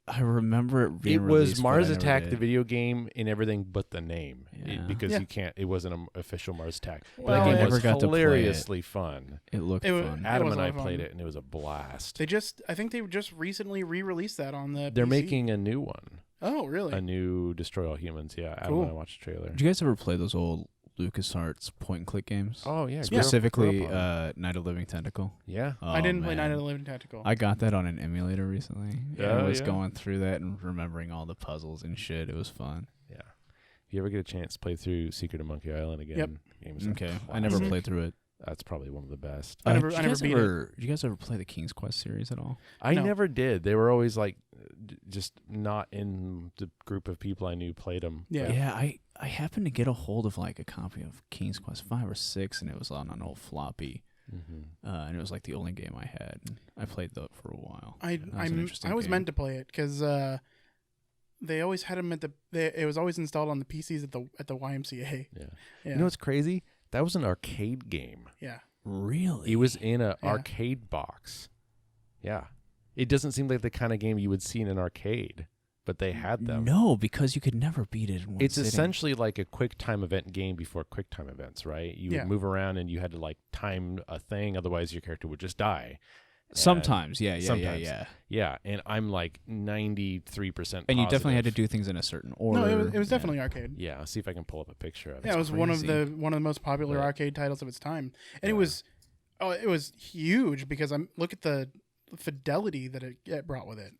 I remember it being It was released, but Mars I never Attack, the did. video game, and everything but the name, Yeah. because Yeah. you can't. It wasn't an official Mars Attack. But Well, that game I was never got to play it. hilariously fun. It looked It wa- fun. Adam was and a I lot of played fun. it, and it was a blast. I think they just recently re-released that on the They're PC. making a new one, Oh, really? a new Destroy All Humans. Yeah, Adam Cool. and I watched the trailer. Did you guys ever play those old LucasArts point-and-click games? Oh yeah, Specifically, grew up on Night of the Living Tentacle. it. Yeah. Oh, I didn't play man. Night of the Living Tentacle. I got that on an emulator recently. And Oh, I was yeah. going through that and remembering all the puzzles and shit. It was fun. Yeah. If you ever get a chance, play through Secret of Monkey Island again. Yep. Game is a Okay, I never Mhm. played through it. That's probably one of the best. I never did you beat guys it. ever, Did you guys ever play the King's Quest series at all? I No. never did. They were always like, just not in the group of people I knew played them. Yeah. Yeah, I happened to get a hold of like a copy of King's Quest 5 or 6, and it was on an old floppy. And it was like the only game I had. And I played that for a while. I That was an interesting was game. meant to play it because they always had them it was always installed on the PCs at the YMCA. Yeah. Yeah. You know what's crazy? That was an arcade game. Yeah. Really? It was in an Yeah. arcade box. Yeah. It doesn't seem like the kind of game you would see in an arcade. but they had them. No, because you could never beat it in one It's sitting. essentially like a quick time event game before quick time events, right? You Yeah. would move around and you had to like time a thing, otherwise your character would just die. Sometimes, yeah. Yeah, and I'm like 93%. And you definitely had to positive. do things in a certain order. No, it was Yeah. definitely arcade. Yeah, I'll see if I can pull up a picture of it. Yeah, it was one of crazy. the most popular Yeah. arcade titles of its time, and Yeah. it was huge because look at the fidelity that it brought with it.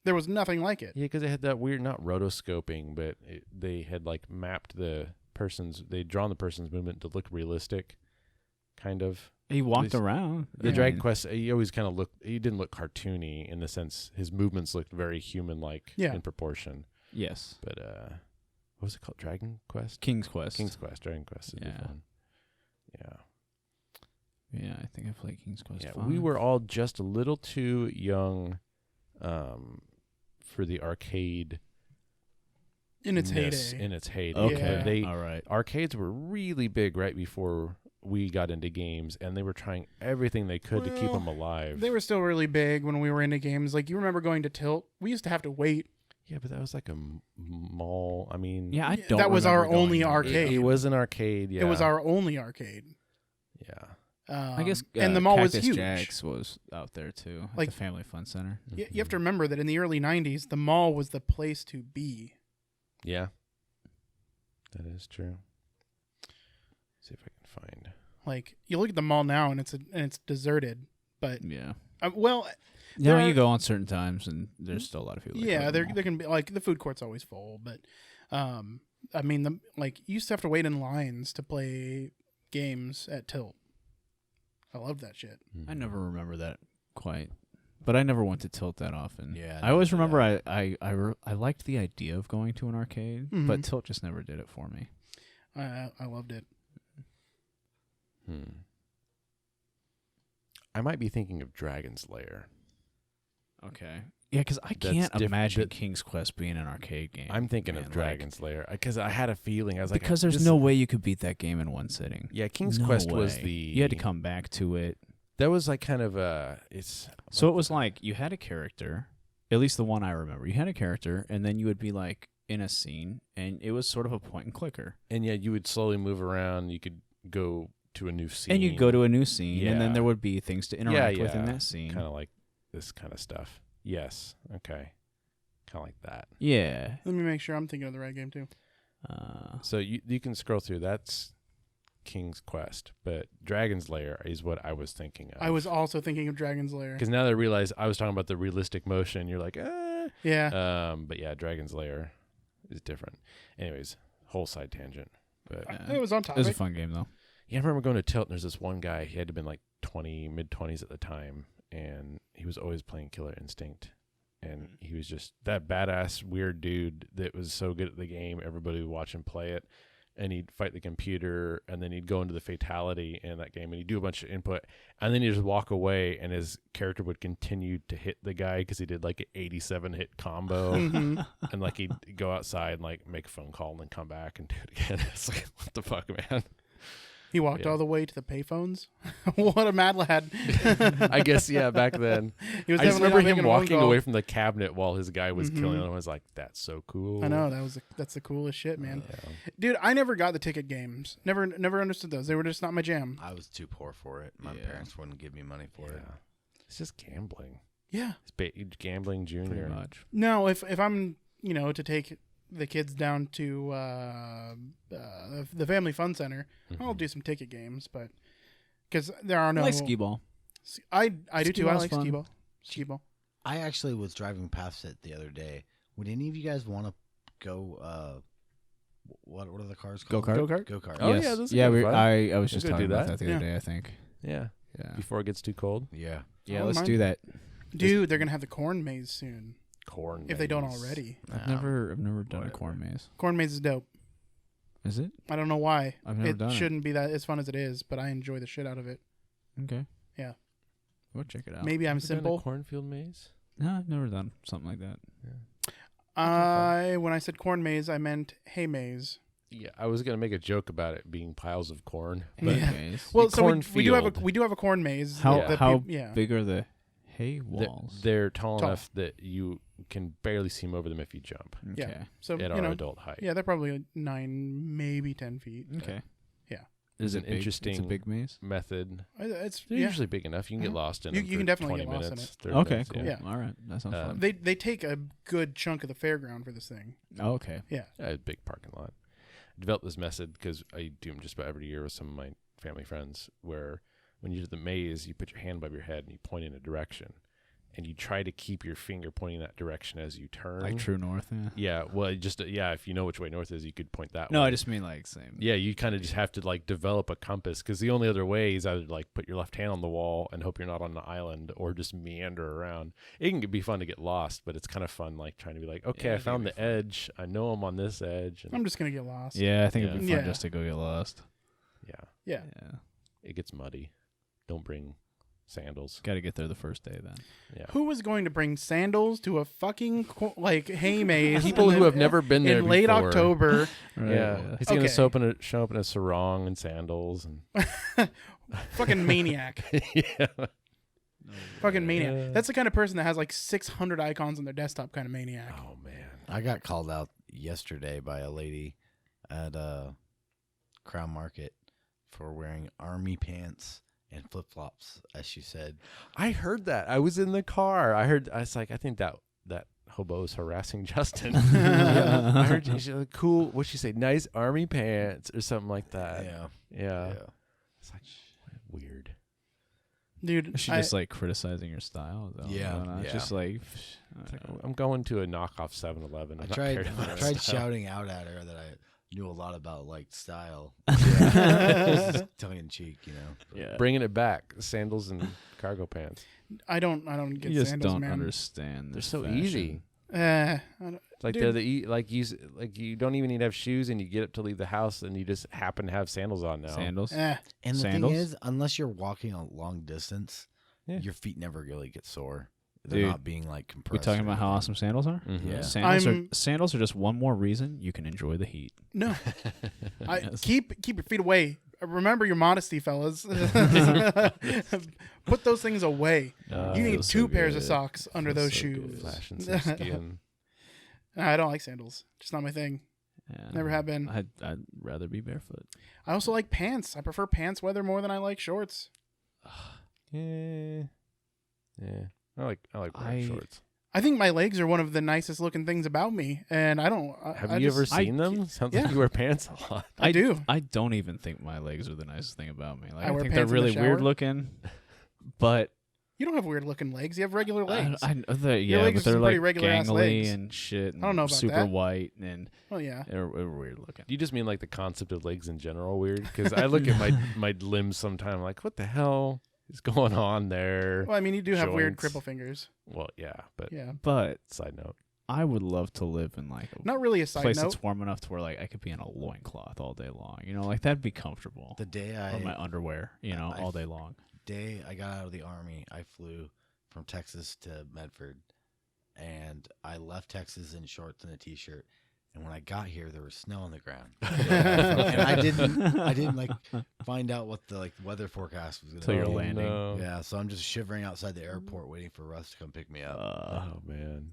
There was nothing like it. Yeah, because they had that weird, not rotoscoping, but they had like mapped they'd drawn the person's movement to look realistic, kind of. He walked least- around. The I Dragon mean, Quest, he always kind of he didn't look cartoony in the sense his movements looked very human-like Yeah. in proportion. Yes. But, what was it called? Dragon Quest? King's Quest. King's Quest. Dragon Quest would be Yeah. fun. Yeah. Yeah, I think I played King's Quest. Yeah, 5. we were all just a little too young for the arcade In its heyday. In its heyday. Okay. But All right. arcades were really big right before we got into games, and they were trying everything they could to keep Well, them alive. They were still really big when we were into games. Like, you remember going to Tilt? We used to have to wait. Yeah, but that was like a mall. I mean, Yeah, I don't. That was our remember going only there. arcade. it was an arcade. Yeah, It was our only arcade. Yeah, I guess. and the mall was Cactus huge. Jacks was out there too, at Like- the Family Fun Center. You have to remember that in the early 90s, the mall was the place to be. yeah, that is true. See if I can find. Like, you look at the mall now and it's deserted. But, Yeah. well, Yeah, There you are- go on certain times, and there's still a lot of people. that go yeah, to the there mall. can be, like, the food court's always full. But, I mean, you used to have to wait in lines to play games at Tilt. I love that shit. I never remember that quite, but I never went to Tilt that often. Yeah, I always never did remember I liked the idea of going to an arcade, but Mhm. Tilt just never did it for me. I loved it. I might be thinking of Dragon's Lair. Okay. Yeah, because I That's can't diff- imagine that- King's Quest being an arcade game. I'm thinking man, of like- Dragon's Lair because I had a feeling. I was like, because there's this- no way you could beat that game in one sitting. Yeah, King's No Quest was way. the. You had to come back to it. That was like kind of it's. So it was like you had a character, at least the one I remember. You had a character, and then you would be like in a scene, and it was sort of a point and clicker. And yeah, you would slowly move around. You could go to a new scene. And you'd go to a new scene, and then Yeah. there would be things to interact with in yeah. that scene. kind of like this kind of stuff. Yes. Okay. Kind of like that. Yeah. Let me make sure I'm thinking of the right game, too. So you can scroll through. That's King's Quest, but Dragon's Lair is what I was thinking of. I was also thinking of Dragon's Lair. because now that I realize I was talking about the realistic motion. You're like, Yeah. But yeah, Dragon's Lair is different. Anyways, whole side tangent. But Yeah. It was on It was a topic. fun game, though. yeah, I remember going to Tilt, and there's this one guy. He had to have been like 20, mid-20s at the time, and he was always playing Killer Instinct. And he was just that badass, weird dude that was so good at the game. Everybody would watch him play it. And he'd fight the computer, and then he'd go into the fatality in that game, and he'd do a bunch of input, and then he'd just walk away, and his character would continue to hit the guy because he did like an 87 hit combo, Mhm. and like he'd go outside and like make a phone call and then come back and do it again. It's like, what the fuck, man? He walked Yeah. all the way to the payphones. What a mad lad. I guess, yeah, back then. He was I just definitely remember not him making a phone walking call. away from the cabinet while his guy was killing Mhm. him. I was like, that's so cool. I know that's the coolest shit, man. Yeah. Dude, I never got the ticket games. Never understood those. They were just not my jam. I was too poor for it. My Yeah. parents wouldn't give me money for it. Yeah. It's just gambling. Yeah. It's gambling junior. Pretty much. No, if I'm to take the kids down to the Family Fun Center, I'll Mhm. do some ticket games, but because there are no. I like skee ball. I do too. I Skee-ball's like fun. skee ball. Skee ball. I actually was driving past it the other day. Would any of you guys want to go? What are the cars called? Go-kart? Go-kart? Go kart. Oh, yes. yeah, those are yeah. good fun. I was We just could talking do about that. that the other Yeah. day. I think. Yeah. Yeah. Before it gets too cold. Yeah. Yeah. Oh, Let's my. do that. Dude, they're gonna have the corn maze soon. Corn. If they don't maze. already. I've never done whatever. a corn maze. Corn maze is dope. Is it? I don't know why. I've never It done shouldn't be that as fun as it is, but I enjoy the shit out of it. it. Okay. Yeah. We'll check it out. Maybe I'm Ever done a simple. cornfield maze. No, I've never done something like that. When I said corn maze, I meant hay maze. Yeah, I was gonna make a joke about it being piles of corn. Hay But Yeah. maze. Well, The so we do have cornfield. a corn maze. How that how yeah. big are the hay they're, walls? they're tall Tall. enough that you can barely see 'em over them if you jump Okay. Yeah. So at our adult height. yeah, they're probably 9, maybe 10 feet. Okay. There's Is an it big? interesting It's a big maze. method. It's They're yeah. usually big enough. You can get Mhm. lost in You- them. you for can definitely 20 get lost in minutes, it. 30 Okay, minutes, cool. Yeah. All right, that sounds fun. They take a good chunk of the fairground for this thing. Oh, okay. Yeah. A big parking lot. I developed this method because I do them just about every year with some of my family friends, where when you do the maze, you put your hand above your head and you point in a direction, and you try to keep your finger pointing that direction as you turn. Like true north. Yeah. Yeah. Well, just if you know which way north is, you could point that No, way. I just mean like same. Yeah, you kind of just have to like develop a compass, because the only other way is either like put your left hand on the wall and hope you're not on an island, or just meander around. It can be fun to get lost, but it's kind of fun like trying to be like, okay, Yeah, I it can found be the fun. edge. I know I'm on this edge. And I'm just gonna get lost. Yeah, I think it'd be Yeah. fun just to go get lost. yeah, Yeah. Yeah. it gets muddy. Don't bring sandals. Got to get there the first day then. Yeah. Who was going to bring sandals to a fucking hay maze? People in who the- have never been there in late before. October? Yeah, he's gonna Okay. show up in a sarong and sandals and Fucking maniac. yeah. Fucking maniac. That's the kind of person that has like 600 icons on their desktop. Kind of maniac. Oh man. I got called out yesterday by a lady at Crown Market for wearing army pants and flip flops, as she said. I heard that. I was in the car. I was like, I think that hobo is harassing Justin. Yeah. I heard she's like, cool. What'd she say? Nice army pants or something like that. Yeah. It's like weird. Dude, Is she just like criticizing your style? Is that what's Yeah, going on? It's yeah. just like, It's like, I'm going to a knockoff 7-Eleven. I I'm not tried cared about tried style. shouting out at her that I knew a lot about like style. Just tongue in cheek, you know. But yeah. Bringing it back, sandals and cargo pants. I don't get You just sandals, don't man. understand. They're this so fashion. easy. I don't- It's like Dude. they're like you don't even need to have shoes, and you get up to leave the house, and you just happen to have sandals on now. Sandals. eh. And the Sandals? thing is, unless you're walking a long distance, Yeah. your feet never really get sore. They're Dude, not being like We compressed. talking or about how anything. awesome sandals are? Mhm. Yeah. Sandals are just one more reason you can enjoy the heat. No. Yes. Keep your feet away. Remember your modesty, fellas. Put those things away. You need feels 2 so pairs of good. socks under Feels those so shoes. good. Flashing some skin. I don't like sandals. Just not my thing. Yeah. Never have been. I'd rather be barefoot. I also like pants. I prefer pants weather more than I like shorts. Yeah. I like wearing shorts. I think my legs are one of the nicest looking things about me, and I don't. Have I you just- ever seen them? Sounds like yeah. you wear pants a lot. I do. I don't even think my legs are the nicest thing about me. Like, I I wear think they're pants in the really weird shower. looking, but You don't have weird looking legs. You have regular legs. yeah, legs but are they're some like pretty regular-ass gangly legs. and shit. And I don't know about super that. white and Oh yeah. they're weird looking. Do you just mean like the concept of legs in general weird? Because I look at my limbs sometimes like, what the hell is going on there? Well, I mean, you do have weird Joints. cripple fingers. Well, yeah, but Yeah. But side note. I would love to live in like a Not really a side place note. that's warm enough to where like I could be in a loincloth all day long. You know, like that'd be comfortable. The day Or my underwear, you know, I- all day long. I got out of the army, I flew from Texas to Medford, and I left Texas in shorts and a t-shirt. And when I got here, there was snow on the ground, and I didn't like find out what the weather forecast was Till you're going to be. landing. No. Yeah, so I'm just shivering outside the airport, waiting for Russ to come pick me up. Oh man.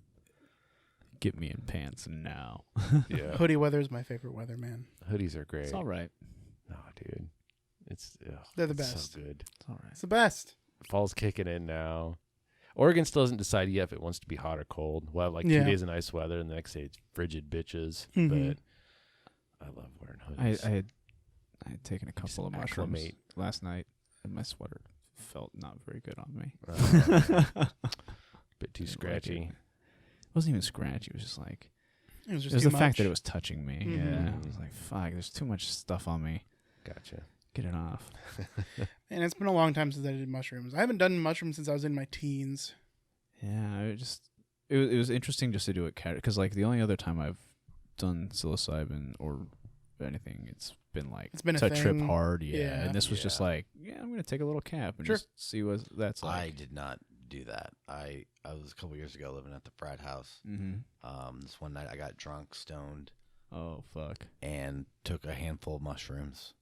Get me in pants now. Yeah. Hoodie weather is my favorite weather, man. Hoodies are great. It's all right. No, dude. It's They're the it's best. So good. It's all right. It's the best. Fall's kicking in now. Oregon still hasn't decided yet if it wants to be hot or cold. We'll have like Yeah. 2 days of nice weather, and the next day it's frigid bitches. Mhm. But I love wearing hoodies. I had taken a couple of mushrooms acclimate. last night, and my sweater felt not very good on me. Bit too Didn't like scratchy. it. It wasn't even scratchy. It was just like It was it just was too the fact that much. it was touching me. Mhm. Yeah, I was like, fuck. There's too much stuff on me. Gotcha. Get it off. And it's been a long time since I did mushrooms. I haven't done mushrooms since I was in my teens. Yeah, it was interesting just to do it because like the only other time I've done psilocybin or anything, it's been like It's been a to trip thing. hard, yeah. Yeah. And this was just Yeah. like, yeah, I'm gonna take a little cap and Sure. just see what that's I like. did not do that. I was a couple years ago living at the frat house. Mm-hmm. This one night I got drunk, stoned, Oh fuck. and took a handful of mushrooms,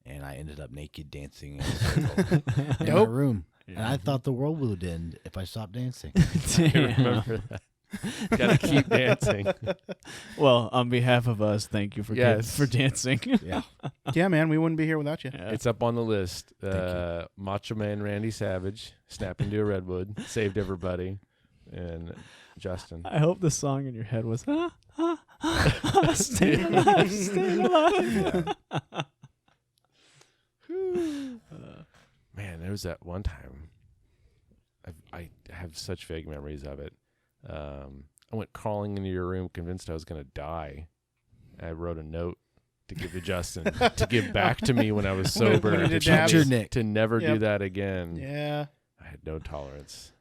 and I ended up naked dancing in a circle in my Dope. room. And I Yeah. thought the world would end if I stopped dancing. I remember that. Gotta keep dancing. Well, on behalf of us, thank you for Yes. for dancing. Yeah. Yeah, man, we wouldn't be here without you. Yeah. It's up on the list. you. Macho Man Randy Savage, Snap into a Redwood, saved everybody, and Justin. I hope the song in your head was stay alive, stay alive. Man, there was that one time. I have such vague memories of it. I went crawling into your room, convinced I was going to die. I wrote a note to give to Justin to give back to me when I was When sober. he to, did tell dabs. me Your Nick. to never do Yep. that again. Yeah. I had no tolerance.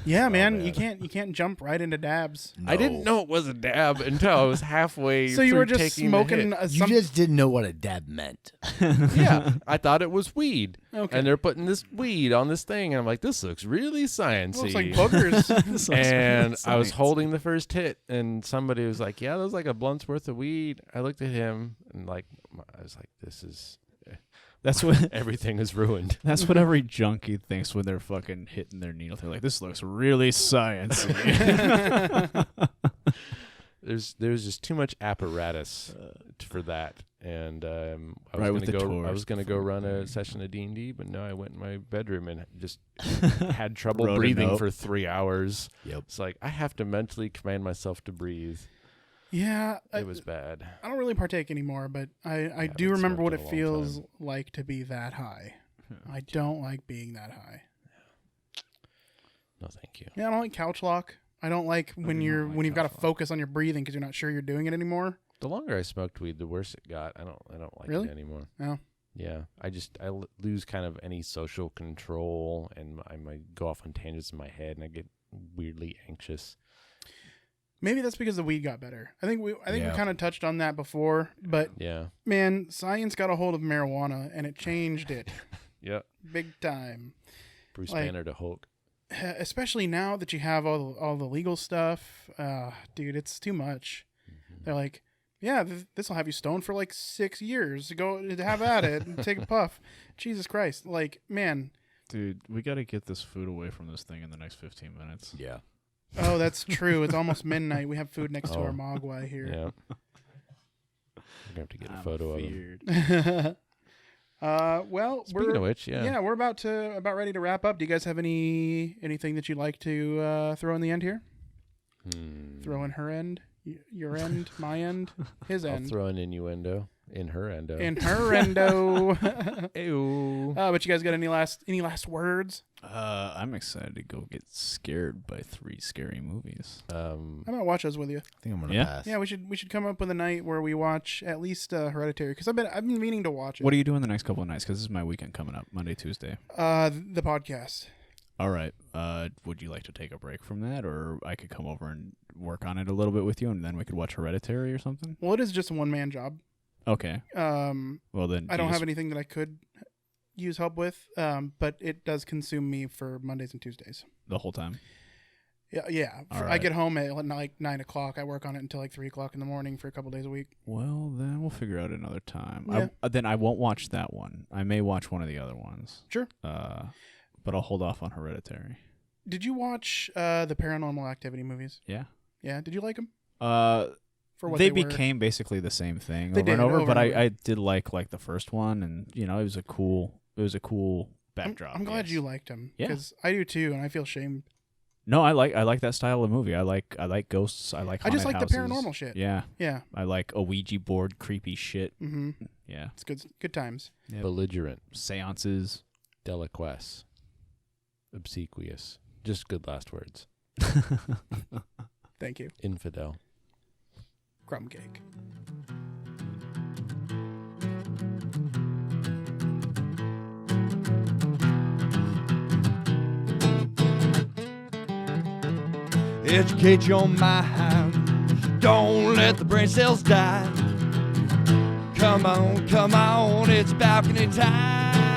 Yeah, man, man. you can't jump right into dabs. I didn't know it was a dab until I was halfway. So you through were just taking the smoking hit. You just didn't know what a dab meant. Yeah, I thought it was weed, Okay. and they're putting this weed on this thing, and I'm like, this looks really sciencey. Looks like boogers. And I was Science. holding the first hit, and somebody was like, "Yeah, that was like a blunt's worth of weed." I looked at him, and like, I was like, "This is That's what everything is ruined." that's what every junkie thinks when they're fucking hitting their needle. They're like, this looks really sciencey. There's just too much apparatus for that, and I was Right, with gonna the go. I tours was gonna go run a beforehand. session of D&D, but no, I went in my bedroom and just had trouble Wrote a breathing note. for 3 hours. Yep. It's like I have to mentally command myself to breathe. Yeah, It was bad. I don't really partake anymore, but I haven't do remember what smoked it in a long feels like to be that high. I don't like being that high. No, thank you. Yeah, I don't like couch lock. I don't like when do you're not like when you've got to couch lock. focus on your breathing because you're not sure you're doing it anymore. The longer I smoked weed, the worse it got. I don't like Really? it anymore. No. Yeah, I lose kind of any social control, and I might go off on tangents in my head, and I get weirdly anxious. Maybe that's because the weed got better. I think we Yeah. kind of touched on that before, but Yeah. man, science got a hold of marijuana and it changed it Yep. big time. Bruce Like- Banner to Hulk. Especially now that you have all the legal stuff, dude, it's too much. They're like, yeah, this will have you stoned for like 6 years. Go have at it and take a puff. Jesus Christ, like, man. Dude, we got to get this food away from this thing in the next 15 minutes. Yeah. Oh, that's true. It's almost midnight. We have food next to Oh. our mogwai here. Yeah. We're gonna have to get a I'm photo of him. feared. Well, Speaking of which, yeah. we're about ready to wrap up. Do you guys have anything that you'd like to throw in the end here? Throw in her end, your end, my end, his I'll end, throw an innuendo in her endo. in her endo. Ew. But you guys got any last words? I'm excited to go get scared by 3 scary movies. I might watch those with you. I think I'm gonna Yeah? pass. Yeah, we should come up with a night where we watch at least Hereditary because I've been meaning to watch it. What are you doing the next couple of nights? Because this is my weekend coming up, Monday, Tuesday. The podcast. All right. Would you like to take a break from that, or I could come over and work on it a little bit with you, and then we could watch Hereditary or something? Well, it is just a one-man job. Okay. Well, then I don't have anything that I could use help with, but it does consume me for Mondays and Tuesdays. the whole time. Yeah. All I right. get home at like 9 o'clock. I work on it until like 3 o'clock in the morning for a couple days a week. Well, then we'll figure out another time. Yeah. Then I won't watch that one. I may watch one of the other ones. Sure. But I'll hold off on Hereditary. Did you watch the Paranormal Activity movies? Yeah. Yeah. Did you like them? For what they were? became basically the same thing They over and did, over. over But and over. I did like the first one, and it was a cool backdrop. I'm glad yes. you liked them Yeah. because I do too, and I feel shamed. No, I like that style of movie. I like ghosts. I like I just haunted like the houses. paranormal shit. Yeah. Yeah. I like a Ouija board, creepy shit. Mm-hmm. Yeah. It's good times. Yep. Belligerent. Seances. Deliquesce. Obsequious. Just good last words. Thank you. Infidel. Crumb cake. Educate your mind. Don't let the brain cells die. Come on, it's balcony time.